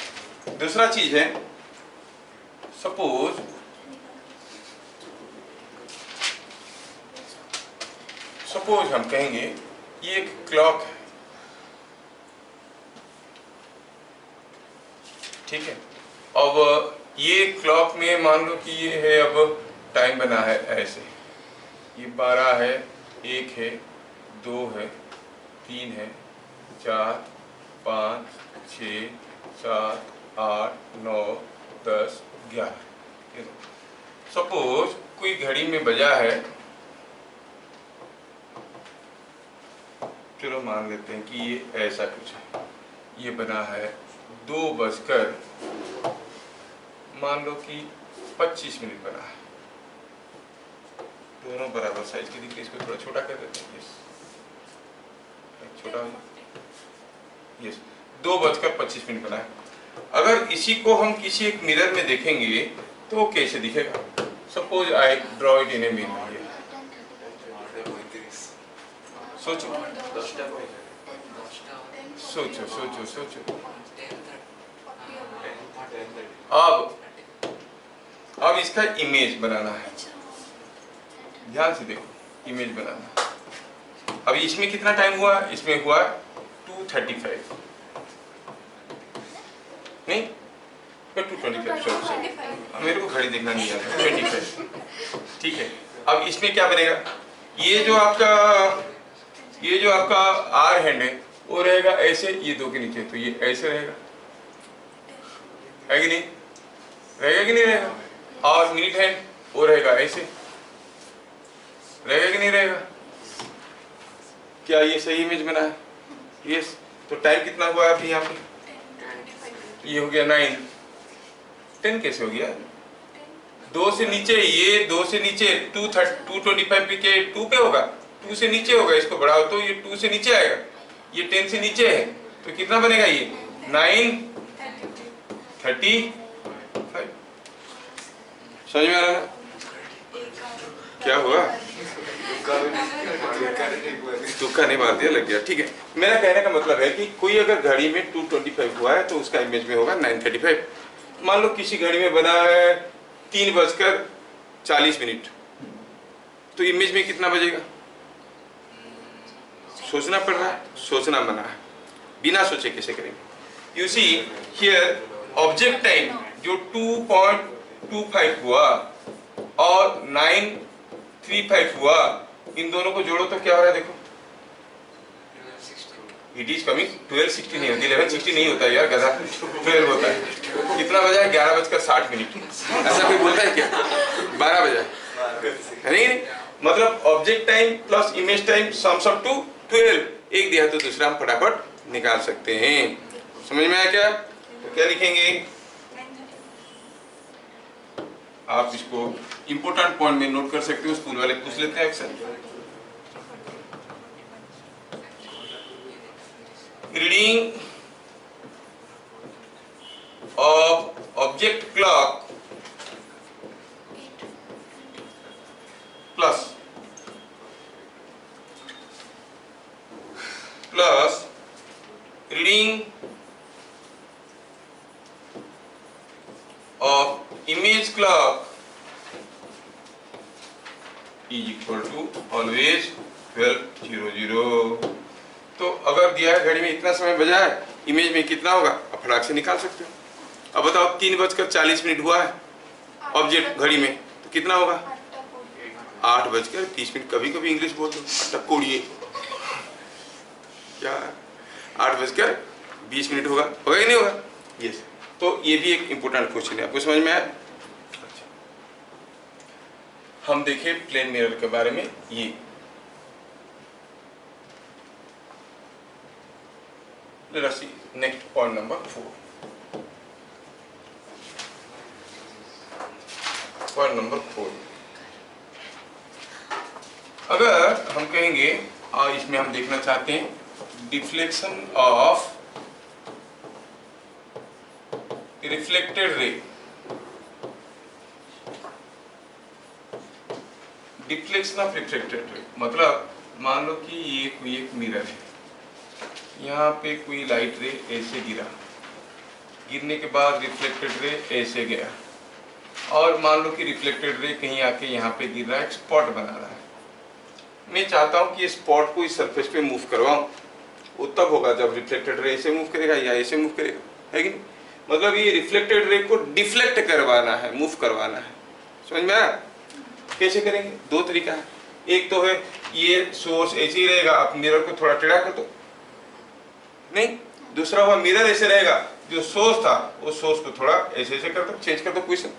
दूसरा चीज है, सपोज हम कहेंगे ये एक क्लॉक है, ठीक है? अब ये क्लॉक में मान लो कि ये है, अब टाइम बना है ऐसे, ये 12 है, 1 है, 2 है, 3 है, 4, 5, 6, 7, 8, 9, 10, 11। सपोज कोई घड़ी में बजा है, चलो मान लेते हैं कि ये ऐसा कुछ है, ये बना है 2 बजकर मान लो कि 25 मिनट बना है, दोनों बराबर साइज के दिखते, इसको थोड़ा छोटा कर देते हैं, यस, छोटा हो जाए, यस, 2 बजकर 25 मिनट बना है। अगर इसी को हम किसी एक मिरर में देखेंगे तो कैसे दिखेगा? Suppose I draw it in a mirror, सोचो सोचो सोचो सोचो। अब इसका इमेज बनाना है, ध्यान से देखो, इमेज बनाना है। अभी इसमें कितना टाइम हुआ? इसमें हुआ 2:35, नहीं 2:25, सॉरी, मेरे को घड़ी देखना नहीं आता, 25, ठीक है। अब इसमें क्या बनेगा? ये जो आपका आर हैंड है वो रहेगा ऐसे, ये 2 के नीचे, तो ये ऐसे रहेगा, है कि नहीं? रहेगा कि नहीं रहेगा? और मिनट हैंड वो रहेगा ऐसे, रहेगा कि नहीं रहेगा? क्या ये सही इमेज बना है? यस। तो टाइम कितना हुआ अभी यहाँ पे? ये हो गया 9। 10 कैसे हो गया? 2 से नीचे, ये 2 से नीचे 225 के 2 पे होगा, 2 से नीचे होगा, इसको बढ़ाओ तो ये 2 से नीचे आएगा, ये 10 से नीचे है, तो कितना बनेगा? ये 9:35। समझ में आ रहा है क्या हुआ? तुक्का नहीं मार दिया, लग गया, ठीक है। मेरा कहने का मतलब है कि कोई अगर घड़ी में 2:25 हुआ है तो उसका इमेज में होगा 9:35। मान लो किसी घड़ी में बना है 3:40, तो इमेज में कितना बजेगा? सोचना पड़ रहा है, सोचना मना है, बिना सोचे कैसे करेंगे? You see here object time जो 2.25 हुआ और 9:35 हुआ, इन दोनों को जोड़ो तो क्या हो रहा है? देखो, इट इज कमिंग 12:60 नहीं होती, 11:60 नहीं होता यार, गधा, 12 होता है। कितना बजा है? 11:60। ऐसा कोई बोलता है क्या? 12 बजा है, नहीं? मतलब object time plus image time sums up to 12। एक दिया तो दूसरा हम फटाफट निकाल सकते हैं। समझ में आया क्या? तो क्या लिखेंगे आप? इसको इंपोर्टेंट पॉइंट में नोट कर सकते हो, स्कूल वाले पूछ लेते हैं अक्सर। Reading of object clock plus reading of image clock is equal to always 12:00। तो अगर दिया है घड़ी में इतना समय बजा है, इमेज में कितना होगा आप फटाक से निकाल सकते हो। अब बताओ 3:40 हुआ है ऑब्जेक्ट घड़ी में, तो कितना होगा? 8:20। कभी कभी इंग्लिश बोल दो, अटकोड़िए क्या, 8:20 होगा, होगा ही नहीं होगा? यस। तो ये भी एक इम्पोर्टेंट क्वेश्चन है, आपको समझ में आया? अच्छा, हम देखें प्लेन मिरर के बारे में। ये let's see next point number 4। Point number 4, अगर हम कहेंगे और इसमें हम देखना चाहते हैं deflection of reflected ray, deflection of reflected ray मतलब मान लो कि ये कोई एक मिरर है, यहाँ पे कोई लाइट रे ऐसे गिरा, गिरने के बाद रिफ्लेक्टेड रे ऐसे गया, और मान लो कि रिफ्लेक्टेड रे कहीं आके यहाँ पे गिर रहा है, एक स्पॉट बना रहा है। मैं चाहता हूँ कि इस स्पॉट को इस सरफेस पे मूव करवाऊँ, वो तब होगा जब रिफ्लेक्टेड रे ऐसे मूव करेगा या ऐसे मूव करेगा, है कि नहीं? मतलब ये रिफ्लेक्टेड रे को डिफ्लेक्ट करवाना है, मूव करवाना है। समझ में आया? कैसे करेंगे? दो तरीका है। एक तो है ये सोर्स ऐसे ही रहेगा, आप मिरर को थोड़ा टेढ़ा कर दो, नहीं, दूसरा हुआ मिरर ऐसे रहेगा, जो सोर्स था वो सोर्स को थोड़ा ऐसे ऐसे कर दो, चेंज कर दो position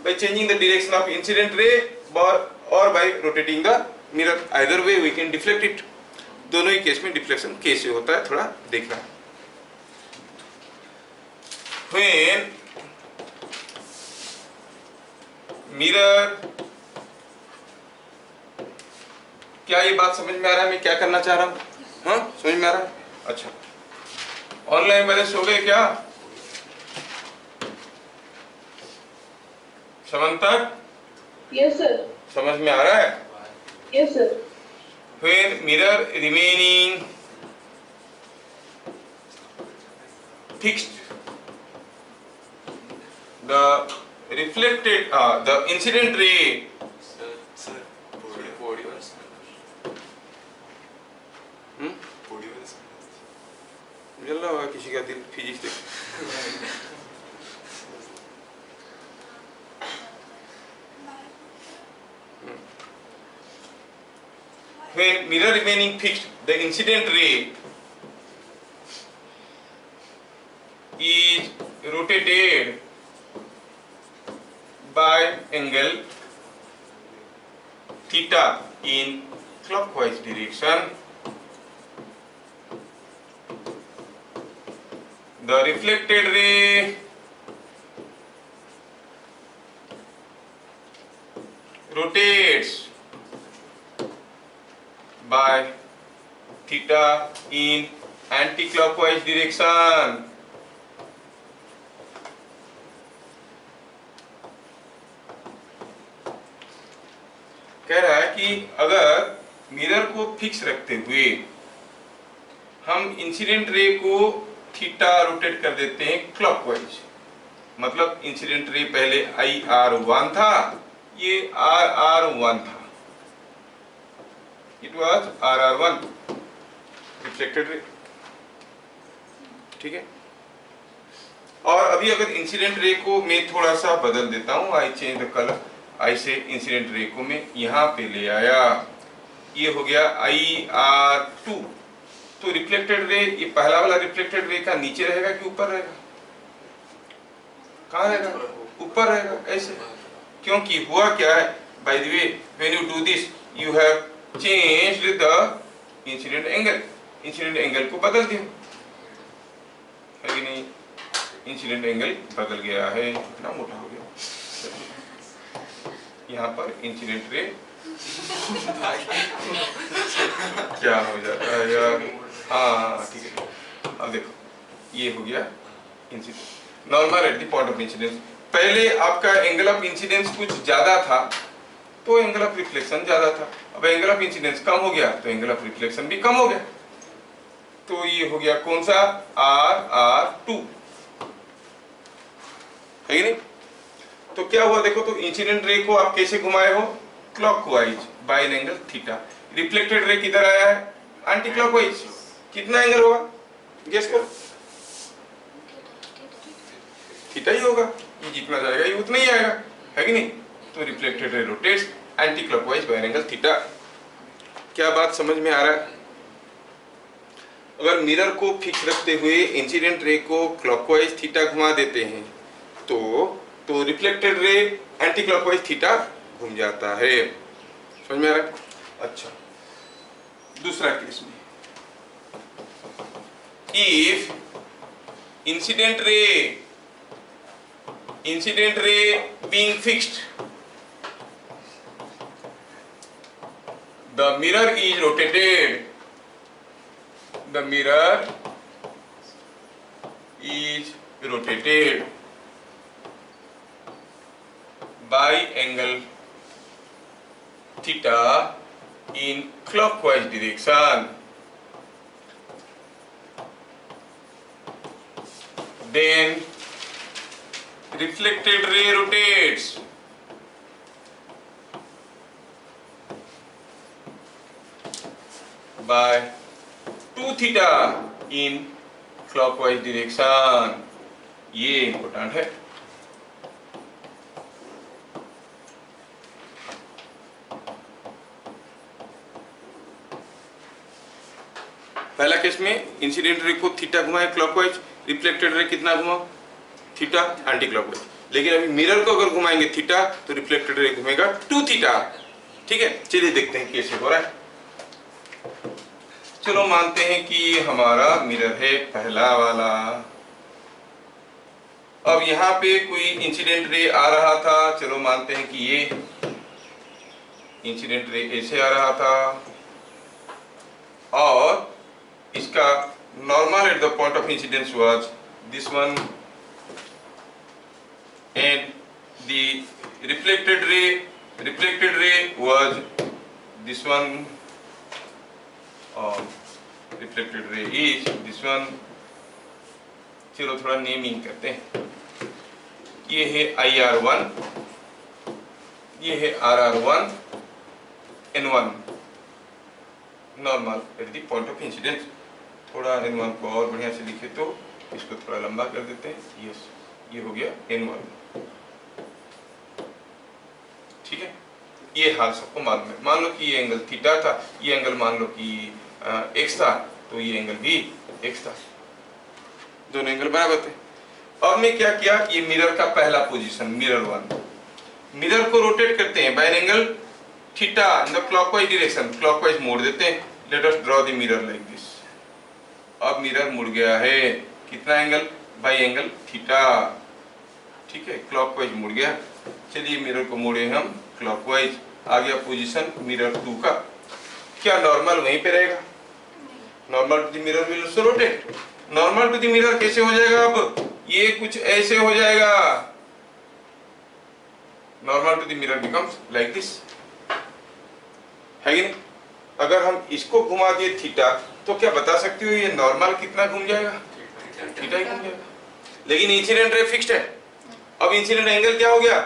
by changing the direction of incident ray और by rotating the mirror. Either way we can deflect it. दोनों ही केस में डिफ्लेक्शन कैसे होता है थोड़ा देखना है। When मिरर, क्या ये बात समझ में आ रहा है मैं क्या करना चाह रहा हूँ? हाँ, समझ में आ रहा है? अच्छा, ऑनलाइन बैलेंस हो गए क्या समंतक? Yes sir. समझ में आ रहा है? Yes sir. When mirror remaining fixed, the reflected the incident ray Sir, body was जल रहा होगा किसी का दिल फिजिक्स देख। When mirror remaining fixed, the incident ray is rotated by angle theta in clockwise direction. The reflected ray rotates by theta in anti-clockwise direction. कह रहा है कि अगर मिरर को फिक्स रखते हुए हम इंसिडेंट रे को थीटा रोटेट कर देते हैं क्लॉकवाइज, मतलब इंसिडेंट रे पहले IR1 था, ये RR1 था, it was RR1 reflected ray, ठीक है। और अभी अगर इंसिडेंट रे को मैं थोड़ा सा बदल देता हूँ, आई चेंज द कलर, आई से इंसिडेंट रे को मैं यहाँ पे ले आया, ये हो गया IR2, तो रिफ्लेक्टेड रे, ये पहला वाला रिफ्लेक्टेड रे का नीचे रहेगा कि ऊपर रहेगा? कहाँ रहेगा? ऊपर रहेगा, ऐसे। क्योंकि हुआ क्या है, by the way when you do this you have changed the incident angle, incident angle को बदल दिया है कि नहीं? इंसिडेंट एंगल बदल गया है ना, मोटा हो गया, यहाँ पर इंसिडेंट रे क्या हो जाता है यार? हाँ ठीक है, अब देखो ये हो गया incident normal at the point of incidence. पहले आपका एंगल ऑफ इंसिडेंस कुछ ज्यादा था तो एंगल ऑफ रिफ्लेक्शन ज्यादा था, अब एंगल ऑफ इंसिडेंस कम हो गया तो एंगल ऑफ रिफ्लेक्शन भी कम हो गया, तो ये हो गया कौन सा? RR2, है कि नहीं? तो क्या हुआ देखो, तो इंसिडेंट रे को आप कैसे घुमाए हो? Clockwise by an angle theta. Reflected ray किधर आया है? Anti clockwise. कितना एंगल होगा गेस करो? थीटा ही होगा, ये जितना जाएगा ये उतना ही आएगा, है कि नहीं? तो reflected ray rotates anti clockwise by an angle theta. क्या बात समझ में आ रहा है? अगर मिरर को फिक्स रखते हुए इंसिडेंट रे को क्लॉकवाइज थीटा घुमा देते हैं तो रिफ्लेक्टेड रे एंटी क्लॉकवाइज थीटा घूम जाता है। समझ में आ रहा है? अच्छा, दूसरा केस में if incident ray being fixed the mirror is rotated, the mirror is rotated by angle theta in clockwise direction. Then reflected ray rotates by 2 theta in clockwise direction. ये इंपॉर्टेंट है। पहला केस में incident ray को theta घुमाए clockwise, reflected ray कितना घुमा theta anti clockwise. लेकिन अभी मिरर को अगर घुमाएंगे थीटा तो रिफ्लेक्टेड रे घूमेगा 2 थीटा। ठीक है, चलिए देखते हैं कैसे हो रहा है। चलो मानते हैं कि हमारा मिरर है पहला वाला। अब यहाँ पे कोई इंसिडेंट रे आ रहा था, चलो मानते हैं कि ये इंसिडेंट रे ऐसे आ रहा था और इसका normal at the point of incidence was this one and the reflected ray was this one और reflected ray is this one. चलो थोड़ा नेमिंग करते हैं। ये है IR1, ये है RR1, N1 normal at the point of incidence. थोड़ा N1 को और बढ़िया से लिखे तो इसको थोड़ा लंबा कर देते हैं। यस, ये हो गया N1। ठीक है, ये हाल सबको मालूम है। मान लो कि ये एंगल थीटा था, ये एंगल मान लो कि x था, तो ये एंगल भी x था, दोनों एंगल बराबर थे। अब मैं क्या किया, ये मिरर का पहला पोजीशन मिरर 1, मिरर को रोटेट करते हैं bye angle theta in the clockwise direction, clockwise मोड़ देते हैं। Let us draw the mirror like this. अब मिरर मुड़ गया है, कितना एंगल, बाय एंगल थीटा। ठीक है, क्लॉकवाइज मुड़ गया। चलिए मिरर को मोड़े हम क्लॉकवाइज, आ गया पोजीशन मिरर 2 का। क्या नॉर्मल वहीं पे रहेगा? Normal to the mirror will also rotate. Normal to the mirror कैसे हो जाएगा? अब ये कुछ ऐसे हो जाएगा। Normal to the mirror becomes like this, है कि नहीं? अगर हम इसको घुमा दिए थीटा तो क्या बता सकते हो ये नॉर्मल कितना घूम जाएगा? थीटा ही घूम जाएगा। लेकिन इंसिडेंट रे फिक्स्ड है। अब इंसिडेंट एंगल क्या हो गया?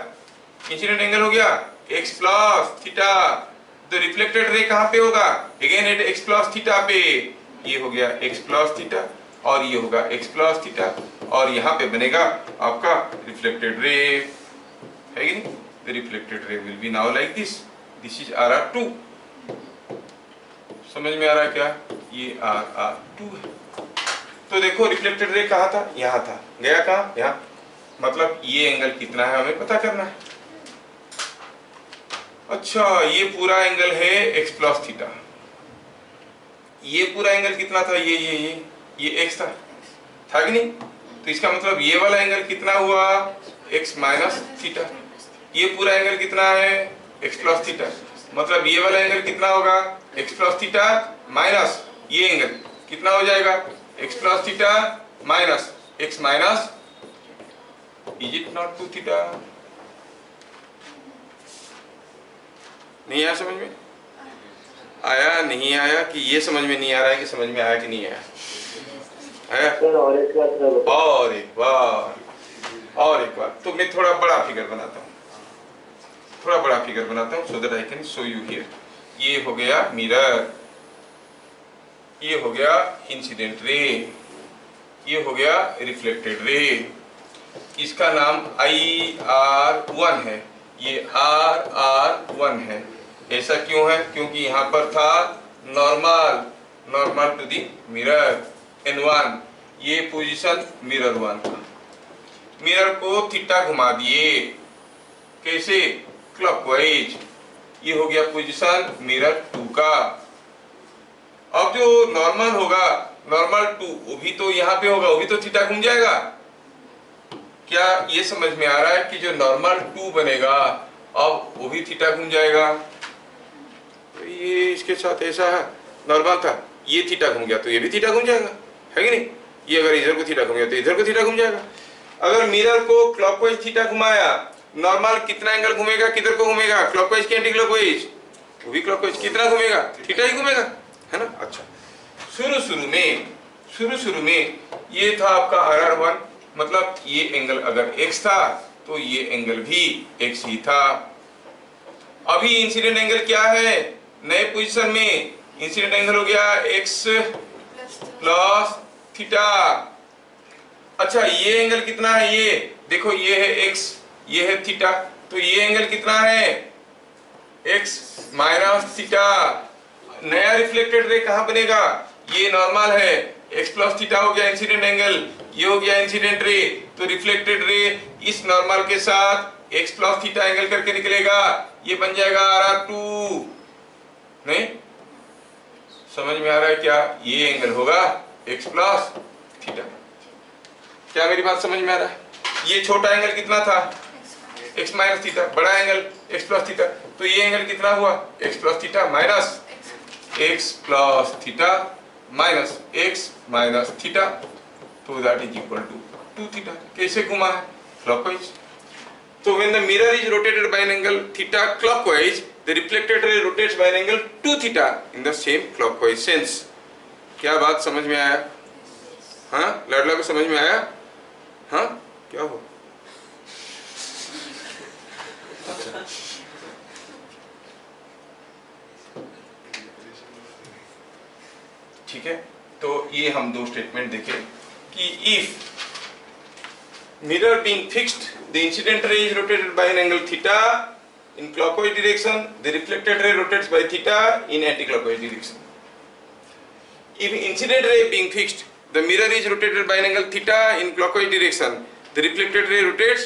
इंसिडेंट एंगल हो गया x प्लस थीटा। तो रिफ्लेक्टेड रे कहाँ पे होगा? Again at x plus theta पे। ये हो गया x प्लस थीटा और ये होगा x प्लस थीटा और यहाँ पे बनेगा आपका रिफ्लेक्टेड रे, है कि नहीं? The reflected ray will be now like this. This is RR2. समझ में आ रहा है क्या? ये RR2 है। तो देखो रिफ्लेक्टेड रे कहाँ था? यहाँ था। गया कहाँ? यहाँ। मतलब ये एंगल कितना है हमें पता करना है। अच्छा, ये पूरा एंगल है x प्लस थीटा। ये पूरा एंगल कितना था? ये x था कि नहीं? तो इसका मतलब ये वाला एंगल कितना हुआ? x minus theta. ये पूरा एंगल कितना है? x plus theta. मतलब ये वाला एंगल कितना होगा? x प्लस थीटा माइनस ये एंगल कितना हो जाएगा? x plus theta minus x minus, is it not 2 theta? नहीं आया समझ में? आया नहीं आया कि ये समझ में नहीं आ रहा है कि समझ में आया कि नहीं आया? आया? और एक बार तो मैं थोड़ा बड़ा फिगर बनाता हूँ, थोड़ा बड़ा फिगर बनाता हूँ so that I can show you here. ये हो गया मिरर, ये हो गया इंसिडेंट रे, ये हो गया रिफ्लेक्टेड रे। इसका नाम IR1 है, ये RR1 है। ऐसा क्यों है? क्योंकि यहाँ पर था normal to the mirror N1, ये पोजीशन मिरर 1 था। मिरर को थीटा घुमा दिए, कैसे? क्लॉकवाइज। ये हो गया पोजीशन मिरर 2 का। अब जो नॉर्मल होगा, नॉर्मल 2, वो भी तो यहाँ पे होगा, वो भी तो थीटा घूम जाएगा। क्या ये समझ में आ रहा है कि जो नॉर्मल 2 बनेगा अब वो भी थीटा घूम जाएगा? तो ये इसके साथ ऐसा है, नॉर्मल था, ये थीटा घूम गया तो ये भी थीटा घूम जाएगा, है कि नहीं? ये अगर इधर को थीटा घूम गया तो इधर को थीटा घूम जाएगा। अगर मिरर को क्लॉकवाइज थीटा घुमाया, नॉर्मल कितना एंगल घूमेगा, किधर को घूमेगा, क्लॉकवाइज कि एंटी क्लॉकवाइज? वो भी क्लॉकवाइज। कितना घूमेगा? थीटा ही घूमेगा, है ना? अच्छा, शुरू में ये था आपका RR1, मतलब ये एंगल अगर x था तो ये एंगल भी x ही था। अभी इंसिडेंट एंगल क्या है? नए पोजीशन में इंसिडेंट एंगल हो गया x प्लस थीटा। अच्छा, ये एंगल कितना है? ये देखो, ये है x, ये है थीटा, तो ये एंगल कितना है? x minus theta. नया रिफ्लेक्टेड रे कहाँ बनेगा? ये नॉर्मल है, x प्लस थीटा हो गया इंसिडेंट एंगल, ये हो गया इंसिडेंट रे, तो रिफ्लेक्टेड रे इस नॉर्मल के साथ x प्लस थीटा एंगल करके निकलेगा, ये बन जाएगा RR2। नहीं समझ में आ रहा है क्या? ये एंगल होगा x प्लस थीटा। क्या मेरी बात समझ में आ रहा है? ये छोटा एंगल कितना था? x माइनस थीटा, बड़ा एंगल x प्लस थीटा, तो ये एंगल कितना हुआ? x plus theta minus x plus theta minus x minus theta, तो that is equal to 2 theta. कैसे घुमा है? क्लॉकवाइज। तो when the mirror is rotated by an angle theta clockwise, the reflected ray rotates by an angle 2 theta in the same clockwise sense। क्या बात समझ में आया? हाँ, लड़ला को समझ में आया? हाँ, क्या हो? ठीक है, तो ये हम दो स्टेटमेंट देखे कि if mirror being fixed, the incident ray is rotated by an angle theta in clockwise direction, the reflected ray rotates by theta in anti-clockwise direction। If incident ray being fixed, the mirror is rotated by an angle theta in clockwise direction, the reflected ray rotates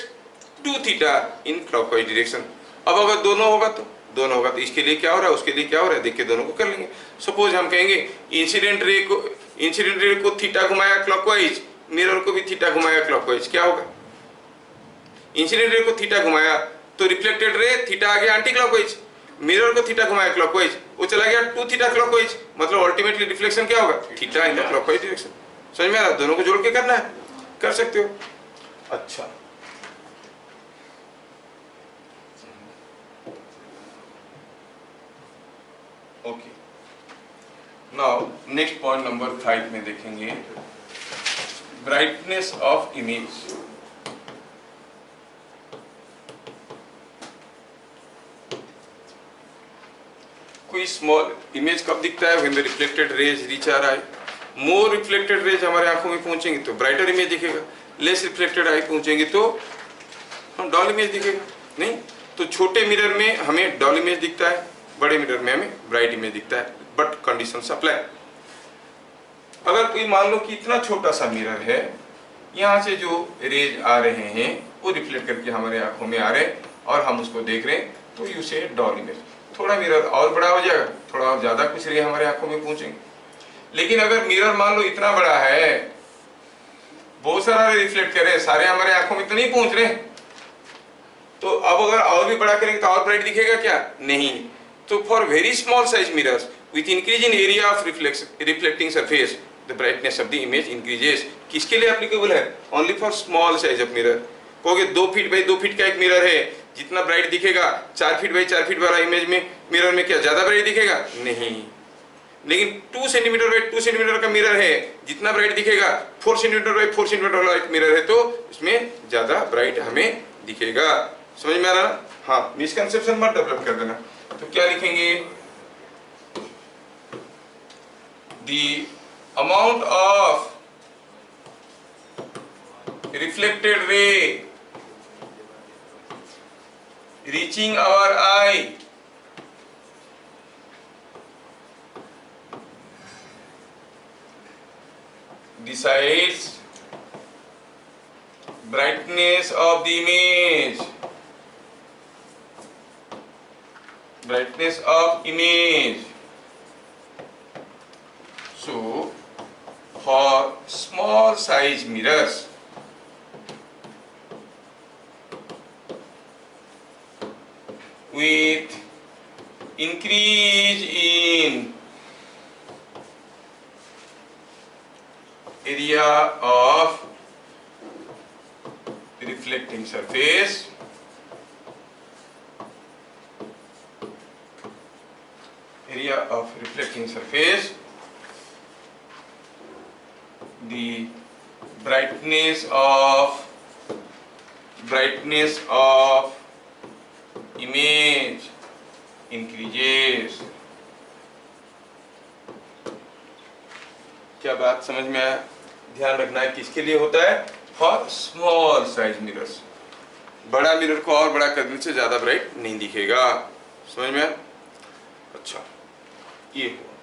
2 theta in clockwise direction। अब अगर दोनों होगा तो इसके लिए क्या हो रहा है, उसके लिए क्या हो रहा है, देख के दोनों को कर लेंगे। सपोज हम कहेंगे इंसिडेंट रे को थीटा घुमाया क्लॉकवाइज, मिरर को भी थीटा घुमाया क्लॉकवाइज, क्या होगा? इंसिडेंट रे को थीटा घुमाया तो रिफ्लेक्टेड रे थीटा आ गया एंटी क्लॉकवाइज, मिरर को थीटा घुमाया क्लॉकवाइज, वो चला गया 2 थीटा क्लॉकवाइज, मतलब अल्टीमेटली रिफ्लेक्शन क्या होगा? Theta in the clockwise direction. समझ में आ रहा है? दोनों को जोड़ के करना है, कर सकते हो। अच्छा, okay, now next point number 5 में देखेंगे ब्राइटनेस ऑफ इमेज। कोई स्मॉल इमेज कब दिखता है? When the reflected rays reach our eye. More reflected rays हमारे आंखों में पहुंचेंगे तो ब्राइटर इमेज दिखेगा, लेस रिफ्लेक्टेड आई पहुंचेंगे तो हम डॉल इमेज दिखेगा। नहीं तो छोटे मिरर में हमें डॉल इमेज दिखता है, बड़े मिरर में हमें ब्राइट इमेज दिखता है, बट कंडीशंस अप्लाई। अगर कोई मान लो कि इतना छोटा सा मिरर है, यहाँ से जो रेज आ रहे हैं वो रिफ्लेक्ट करके हमारे आंखों में आ रहे हैं और हम उसको देख रहे हैं, तो यू से डॉल इमेज। थोड़ा मिरर और बड़ा हो जाएगा, थोड़ा और ज्यादा कुछ रे हमारे आंखों में पहुंचेंगे। लेकिन अगर मिरर मान लो इतना बड़ा है, बहुत सारा रे रिफ्लेक्ट करे, सारे हमारे आंखों में तो नहीं पहुंच रहे, तो अब अगर और भी बड़ा करेंगे तो और ब्राइट दिखेगा क्या? नहीं। तो for very small size mirrors with increase in area of reflecting surface the brightness of the image increases. किसके लिए एप्लीकेबल है? Only for small size of mirror. कहोगे 2 फीट बाई 2 फीट का एक मिरर है, जितना ब्राइट दिखेगा 4 फीट बाई 4 फीट वाला इमेज में मिरर में क्या ज्यादा ब्राइट दिखेगा? नहीं। लेकिन 2 सेंटीमीटर बाई 2 सेंटीमीटर का मिरर है, जितना ब्राइट दिखेगा 4 सेंटीमीटर बाई 4 सेंटीमीटर वाला एक मिरर है, तो इसमें ज्यादा ब्राइट हमें दिखेगा। समझ में आ रहा? हाँ, मिसकंसेप्शन मत डेवलप कर देना। तो क्या लिखेंगे? The amount of reflected ray reaching our eye decides brightness of the image. Brightness of image. So for small size mirrors, with increase in area of reflecting surface the brightness of image increases। क्या बात समझ में आया? ध्यान रखना है किसके लिए होता है? For small size mirrors. बड़ा मिरर को और बड़ा करने से ज्यादा ब्राइट नहीं दिखेगा। समझ में आया? अच्छा, ये हुआ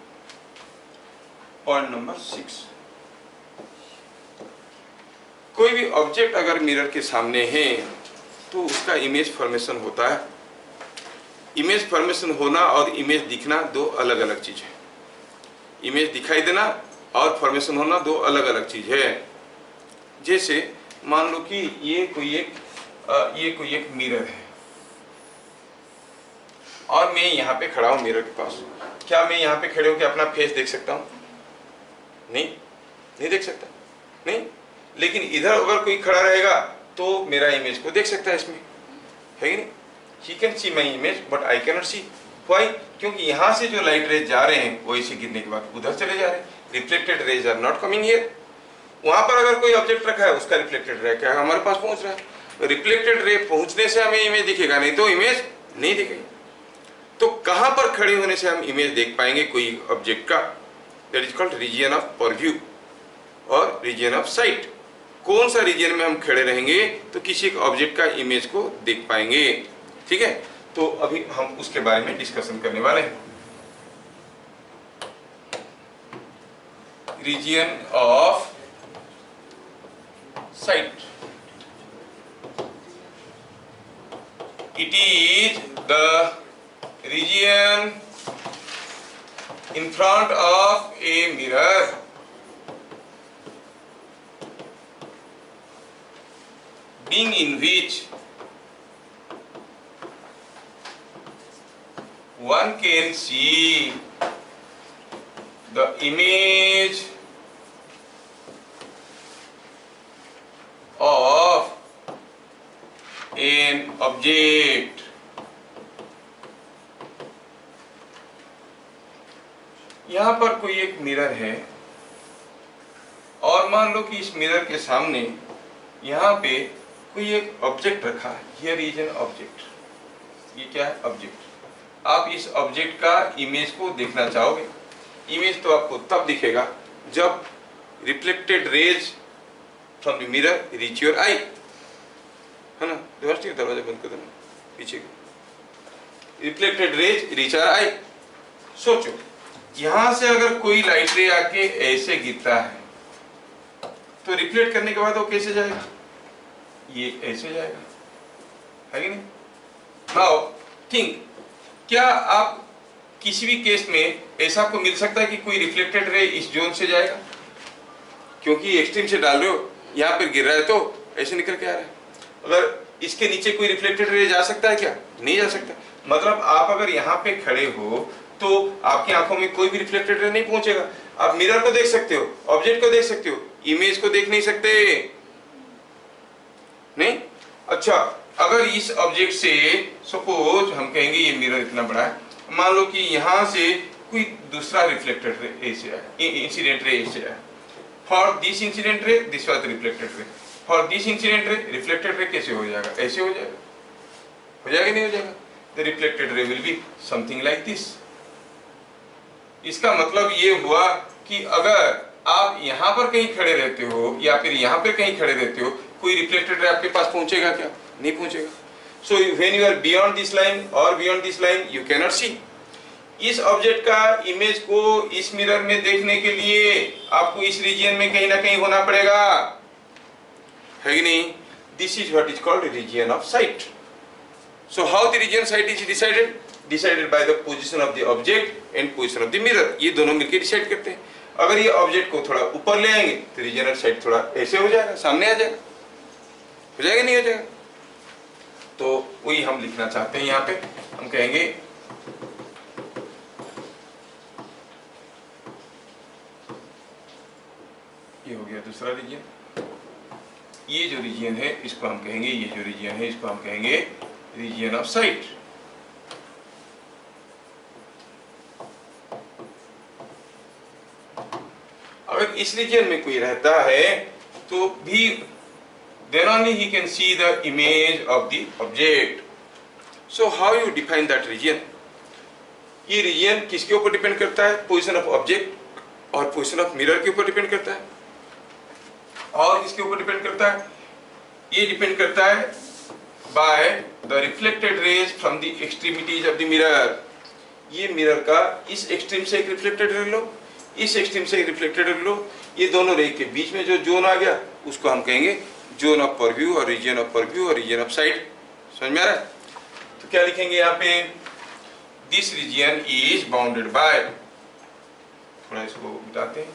पॉइंट नंबर 6। कोई भी ऑब्जेक्ट अगर मिरर के सामने है तो उसका इमेज फॉर्मेशन होता है। इमेज फॉर्मेशन होना और इमेज दिखना दो अलग अलग चीज है। इमेज दिखाई देना और फॉर्मेशन होना दो अलग अलग चीज है। जैसे मान लो कि ये कोई एक मिरर है और मैं यहाँ पे खड़ा हूँ मिरर के पास। क्या मैं यहाँ पे खड़े होकर अपना फेस देख सकता हूँ? नहीं देख सकता। नहीं, लेकिन इधर अगर कोई खड़ा रहेगा तो मेरा इमेज को देख सकता है इसमें, है कि नहीं? He can see my image but I cannot see. Why? क्योंकि यहाँ से जो लाइट रेज जा रहे हैं वो इसे गिरने के बाद उधर चले जा रहे हैं। Reflected rays are not coming here. वहां पर अगर कोई ऑब्जेक्ट रखा है उसका रिफ्लेक्टेड रे क्या हमारे पास पहुंच रहा है। रिफ्लेक्टेड रे पहुंचने से हमें इमेज दिखेगा, नहीं तो इमेज नहीं दिखेगी। तो कहां पर खड़े होने से हम इमेज देख पाएंगे कोई ऑब्जेक्ट का? That is called region of purview और रीजियन ऑफ साइट। कौन सा रीजन में हम खड़े रहेंगे तो किसी एक ऑब्जेक्ट का इमेज को देख पाएंगे। ठीक है, तो अभी हम उसके बारे में डिस्कशन करने वाले हैं। Region of sight, it is the region in front of a mirror being in which one can see the image of an object। यहाँ पर कोई एक मिरर है और मान लो कि इस मिरर के सामने यहाँ पे कोई एक ऑब्जेक्ट रखा है। Here is an object. ये क्या है? ऑब्जेक्ट। आप इस ऑब्जेक्ट का इमेज को देखना चाहोगे। इमेज तो आपको तब दिखेगा जब reflected rays from the mirror reach your eye, है ना? दरवाजा बंद कर देना पीछे का। Reflected rays reach our eye. सोचो यहां से अगर कोई लाइट रे आके ऐसे गिरता है तो रिफ्लेक्ट करने के बाद वो कैसे जाएगा? ये ऐसे जाएगा, है कि नहीं? नाउ थिंक, क्या आप किसी भी केस में ऐसा आपको मिल सकता है कि कोई रिफ्लेक्टेड रे इस जोन से जाएगा? क्योंकि एक्सट्रीम से डाल रहे हो, यहाँ पर गिर रहा है तो ऐसे निकल के आ रहा है। अगर इसके नीचे कोई रिफ्लेक्टेड रे जा सकता है क्या? नहीं जा सकता। मतलब आप अगर यहाँ पे खड़े हो तो आपकी आंखों में कोई भी रिफ्लेक्टेड रे नहीं पहुंचेगा। आप मिरर को देख सकते हो, ऑब्जेक्ट को देख सकते हो, इमेज को देख नहीं सकते। नहीं? अच्छा, अगर इस ऑब्जेक्ट से सपोज हम कहेंगे ये मिरर इतना बड़ा है, मान लो कि यहां से कोई दूसरा रिफ्लेक्टेड रे ऐसे आया, इंसिडेंट रे ऐसे आया। For this incident ray this was reflected ray. For this incident ray reflected ray कैसे हो जाएगा? ऐसे हो जाएगा। हो जाएगा नहीं हो जाएगा? द रिफ्लेक्टेड रे will be something like this. इसका मतलब ये हुआ कि अगर आप यहाँ पर कहीं खड़े रहते हो या फिर यहाँ पे कहीं खड़े रहते हो, कोई रिफ्लेक्टेड रे आपके पास पहुंचेगा क्या? नहीं पहुंचेगा। So when you are beyond this line और beyond this line you can not see. इस ऑब्जेक्ट का इमेज को इस मिरर में देखने के लिए आपको इस रीजन में कहीं ना कहीं होना पड़ेगा, है कि नहीं? This is what is called region of sight. So how the region sight is decided? Decided by the position of the object and position of the mirror. ये दोनों मिलकर डिसाइड करते हैं। अगर ये ऑब्जेक्ट को थोड़ा ऊपर ले आएंगे तो रीजन ऑफ साइट थोड़ा ऐसे हो जाएगा, सामने आ जाएगा। हो जाएगा नहीं हो जाएगा? तो वही हम लिखना चाहते हैं। यहाँ पे हम कहेंगे दूसरा रीजन, ये जो रीजन है इसको हम कहेंगे, ये जो रीजन है इसको हम कहेंगे रीजन ऑफ साइट। अगर इस रीजन में कोई रहता है तो भी then only he can see the image of the object. So how you define that region? ये रीजन किसके ऊपर डिपेंड करता है? पोजीशन ऑफ ऑब्जेक्ट और पोजीशन ऑफ मिरर के ऊपर डिपेंड करता है। और किसके ऊपर डिपेंड करता है? ये डिपेंड करता है by the reflected rays from the extremities of the mirror. ये मिरर का इस एक्सट्रीम से एक रिफ्लेक्टेड रे लो, इस एक्सट्रीम से एक रिफ्लेक्टेड रे लो, ये दोनों रे के बीच में जो जोन आ गया उसको हम कहेंगे जोन ऑफ परव्यू और रीजन ऑफ परव्यू और रीजन ऑफ साइट। समझ में आ रहा है? तो क्या लिखेंगे यहाँ पे? This region is bounded by, थोड़ा इसको मिटाते हैं,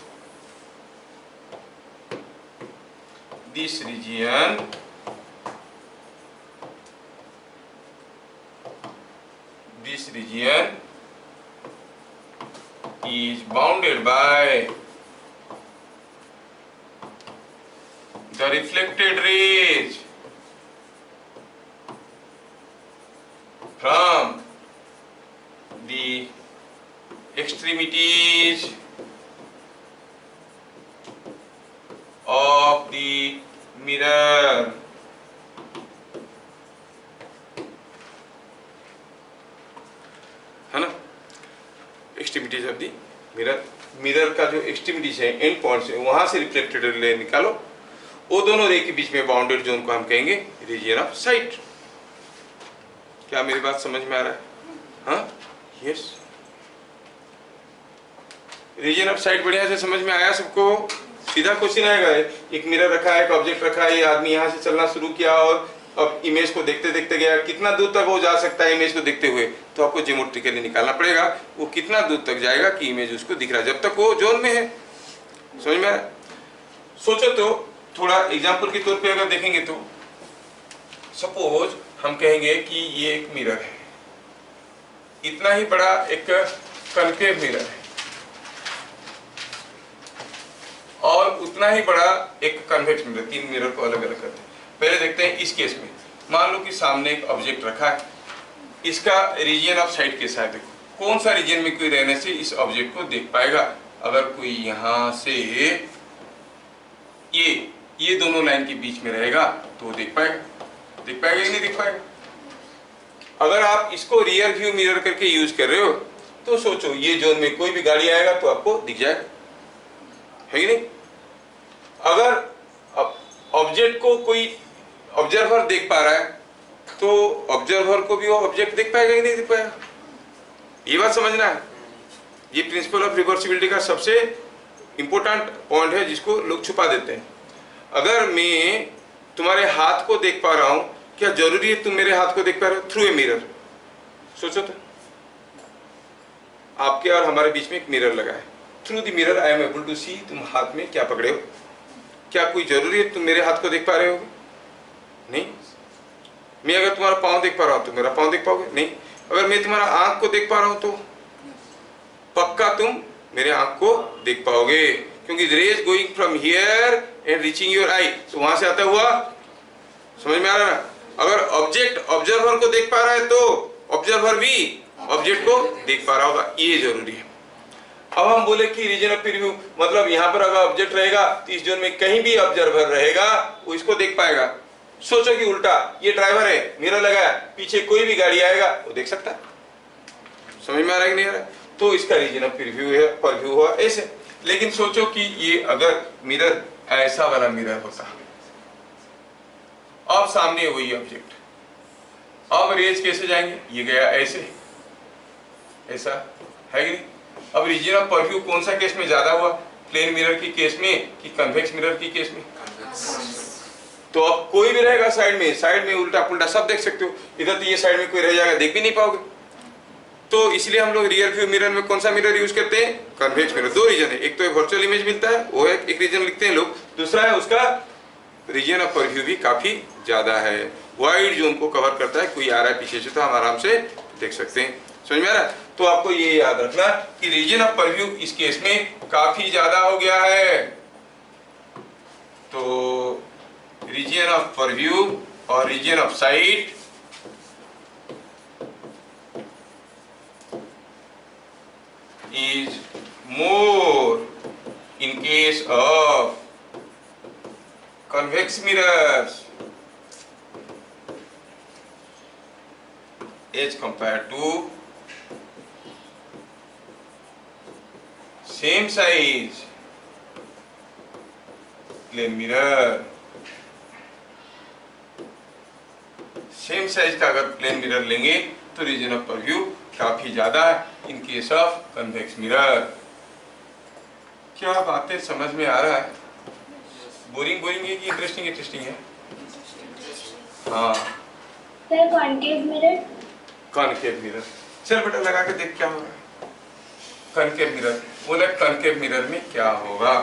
this region is bounded by the reflected rays from the extremities of the mirror. है ना? Extremities of the mirror, mirror का जो एक्सट्रीमिटीज है, एंड पॉइंट्स है, वहां से रिफ्लेक्टेड रे निकालो, वो दोनों रे के बीच में बाउंडेड जोन को हम कहेंगे रीजन ऑफ साइट। क्या मेरी बात समझ में आ रहा है? हाँ, यस। रीजन ऑफ साइट बढ़िया से समझ में आया सबको? सीधा क्वेश्चन आएगा, एक मिरर रखा है, एक ऑब्जेक्ट रखा है, ये आदमी यहाँ से चलना शुरू किया और अब इमेज को देखते देखते गया, कितना दूर तक वो जा सकता है इमेज को देखते हुए, तो आपको ज्योमेट्रिकली निकालना पड़ेगा वो कितना दूर तक जाएगा कि इमेज उसको दिख रहा है, जब तक वो जोन में है। समझ में आ रहा है? सोचो तो, थोड़ा एग्जाम्पल के तौर पे अगर देखेंगे तो सपोज हम कहेंगे कि ये एक मिरर है, इतना ही बड़ा एक कनकेव मिरर है और उतना ही बड़ा एक कन्वेक्स मिरर, तीन मिरर को अलग अलग करते हैं। पहले देखते हैं इस केस में, मान लो कि सामने एक ऑब्जेक्ट रखा है, इसका रीजन ऑफ साइट कैसा है? देखो कौन सा रीजन में कोई रहने से इस ऑब्जेक्ट को देख पाएगा। अगर कोई यहाँ से ये दोनों लाइन के बीच में रहेगा तो देख पाएगा, देख पाएगा या नहीं देख पाएगा? अगर आप इसको रियर व्यू मिरर करके यूज कर रहे हो तो सोचो ये जोन में कोई भी गाड़ी आएगा तो आपको दिख जाएगा, है कि नहीं? अगर ऑब्जेक्ट को कोई ऑब्जर्वर देख पा रहा है तो ऑब्जर्वर को भी वो ऑब्जेक्ट देख पाएगा कि नहीं देख पाएगा? ये बात समझना है। ये प्रिंसिपल ऑफ रिवर्सिबिलिटी का सबसे इंपॉर्टेंट पॉइंट है जिसको लोग छुपा देते हैं। अगर मैं तुम्हारे हाथ को देख पा रहा हूं, क्या जरूरी है तुम मेरे हाथ को देख पा रहे हो? Through a mirror. सोचो तो, आपके और हमारे बीच में एक मिरर लगा है, through the mirror I am able to see तुम हाथ में क्या पकड़े हो। क्या कोई जरूरी है तुम मेरे हाथ को देख पा रहे हो? नहीं। मैं अगर तुम्हारा पाँव देख पा रहा हूं तो मेरा पाँव देख पाओगे? नहीं। अगर मैं तुम्हारा आंख को देख पा रहा हूं तो पक्का तुम मेरे आंख को देख पाओगे, क्योंकि rays going from here and reaching your eye, तो वहां से आता हुआ। समझ में आ रहा है? अगर ऑब्जेक्ट ऑब्जर्वर को देख पा रहा है तो ऑब्जर्वर भी ऑब्जेक्ट को देख पा रहा होगा, ये जरूरी है। अब हम बोले कि रीजन ऑफ प्रीव्यू मतलब यहाँ पर अगर ऑब्जेक्ट रहेगा तो इस जोन में कहीं भी ऑब्जर्वर रहेगा वो इसको देख पाएगा। सोचो कि उल्टा, ये ड्राइवर है, मिरर लगा है, पीछे कोई भी गाड़ी आएगा वो देख सकता है। समझ में आ रहा है कि नहीं आ रहा है? तो इसका रीजन ऑफ प्रीव्यू है, परव्यू हुआ ऐसे। लेकिन सोचो कि ये अगर मिरर ऐसा वाला मिरर होता, अब सामने वही ऑब्जेक्ट, अब रेज कैसे जाएंगे? ये गया ऐसे, ऐसा है कि नहीं? अब रीजन ऑफ परव्यू कौन सा केस में ज्यादा हुआ, प्लेन मिरर की केस में कि कन्वेक्स मिरर की केस में? तो अब कोई भी रहेगा साइड में उल्टा पुल्टा सब देख सकते हो। इधर तो ये साइड में कोई रह जाएगा, देख भी नहीं पाओगे। तो इसलिए हम लोग रियर व्यू मिरर में कौन सा मिरर यूज करते हैं? Convex mirror. दो रीजन है, एक तो वर्चुअल इमेज मिलता है वो है एक रीजन लिखते हैं लोग, दूसरा है उसका रीजन ऑफ परव्यू भी काफी ज्यादा है, वाइड जोन को कवर करता है। कोई आ रहा है पीछे से तो हम आराम से देख सकते हैं। समझ में आ रहा है? तो आपको ये याद रखना कि रीजन ऑफ परव्यू इस केस में काफी ज्यादा हो गया है। तो रीजन ऑफ परव्यू और region of sight is more in case of convex mirrors as compared to same size plane mirror. Same size का अगर प्लेन मिरर लेंगे तो रीजन ऑफ परव्यू काफी ज्यादा है in case of convex mirror. क्या बातें समझ में आ रहा है? बोरिंग बोरिंग है कि इंटरेस्टिंग इंटरेस्टिंग है? हाँ, sir concave mirror. Concave mirror, चल बेटा लगा के देख क्या हो रहा है। कॉनकेव मिरर, बोले कॉनकेव मिरर में क्या होगा।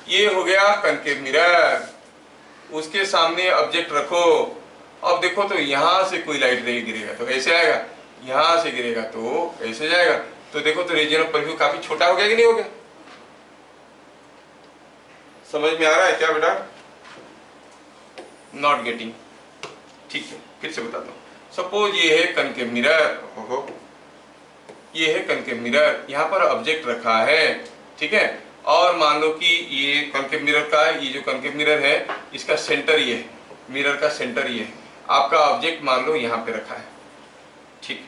ये हो गया कॉनकेव मिरर, उसके सामने ऑब्जेक्ट रखो। अब देखो तो यहाँ से कोई लाइट नहीं गिरेगा तो ऐसे आएगा, यहाँ से गिरेगा तो ऐसे जाएगा। तो देखो तो रीजन ऑफ परव्यू काफी छोटा हो गया कि नहीं हो गया? समझ में आ रहा है क्या बेटा? Not getting? ठीक है, फिर से बताता हूँ। सपोज ये है कॉनकेव मिरर, ओहो ये है कॉनकेव मिरर, यहाँ पर ऑब्जेक्ट रखा है, ठीक है। और मान लो कि ये कॉनकेव मिरर का है, ये जो कॉनकेव मिरर है इसका सेंटर ये है, मिरर का सेंटर ये है। आपका ऑब्जेक्ट मान लो यहाँ पे रखा है, ठीक।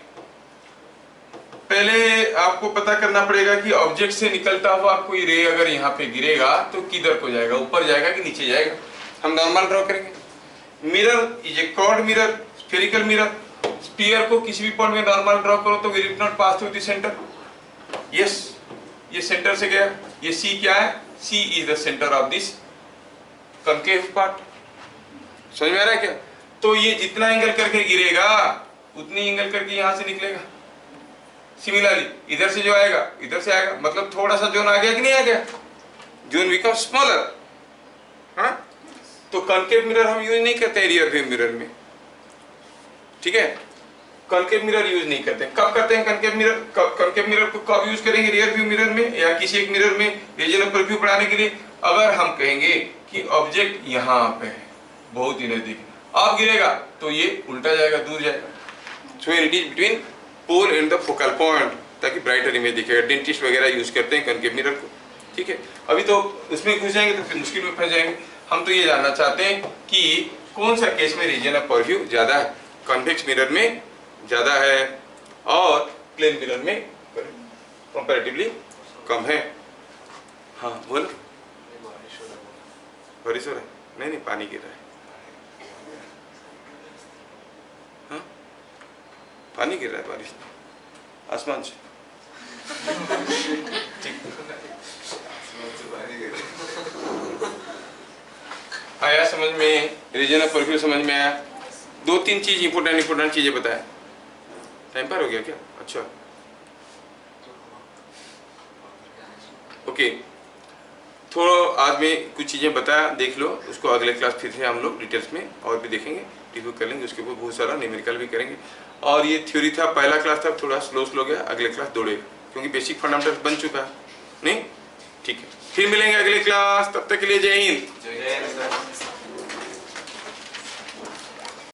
पहले आपको पता करना पड़ेगा कि ऑब्जेक्ट से निकलता हुआ कोई रे अगर यहाँ पे गिरेगा तो किधर को जाएगा, ऊपर जाएगा कि नीचे जाएगा। हम नॉर्मल ड्रॉ करेंगे। Mirror is a curved mirror, spherical mirror. Sphere को किसी भी पॉइंट में नॉर्मल ड्रॉ करो तो will it not pass through the centre? Yes, ये सेंटर से गया। ये सी क्या है? C is the centre of this concave part. समझ में आ रहा है क्या? तो ये जितना एंगल करके गिरेगा उतनी एंगल करके यहां से निकलेगा। सिमिलरली इधर से जो आएगा इधर से आएगा, मतलब थोड़ा सा जोन आ गया कि नहीं आ गया? Zone become smaller. हाँ, तो कॉनकेव मिरर हम यूज नहीं करते रियर व्यू मिरर में, ठीक है। कॉनकेव मिरर यूज नहीं करते। कब करते हैं कॉनकेव मिरर? कॉनकेव मिरर को कब यूज करेंगे? रियर व्यू मिरर में या किसी एक मिरर में रीजन ऑफ परव्यू बढ़ाने के लिए। अगर हम कहेंगे कि ऑब्जेक्ट यहाँ पे है, बहुत ही नजदीक, अब गिरेगा तो ये उल्टा जाएगा, दूर जाएगा। So it is between pole and the focal point, ताकि ब्राइटर इमेज दिखेगा। डेंटिस्ट वगैरह यूज करते हैं कॉनकेव मिरर को, ठीक है। अभी तो उसमें घुस जाएंगे तो फिर मुश्किल में फंस जाएंगे। हम तो ये जानना चाहते हैं कि कौन सा केस में रीजन ऑफ परव्यू ज्यादा है। कॉन्वेक्स मिरर में ज्यादा है और प्लेन मिरर में कंपैरेटिवली कम है। हाँ बोलो। बारिश हो रहा है? नहीं नहीं, पानी गिर रहा है। हाँ, पानी गिर रहा है, बारिश आसमान से। ठीक, आया समझ में? रीजन ऑफ परव्यू समझ में आया? दो तीन चीज इंपोर्टेंट चीजें बताए। टाइम पर हो गया क्या? अच्छा, ओके। थोड़ा आज में कुछ चीजें बताया, देख लो। उसको अगले क्लास फिर से हम लोग डिटेल्स में और भी देखेंगे, रिव्यू कर लेंगे। उसके ऊपर बहुत सारा न्यूमेरिकल भी करेंगे। और ये थ्योरी था, पहला क्लास था, थोड़ा स्लो गया। अगले क्लास दौड़ेगा क्योंकि बेसिक फंडामेंटल्स बन चुका है। नहीं, ठीक है, फिर मिलेंगे अगले क्लास। तब तक के लिए जय हिंद। जय हिंद।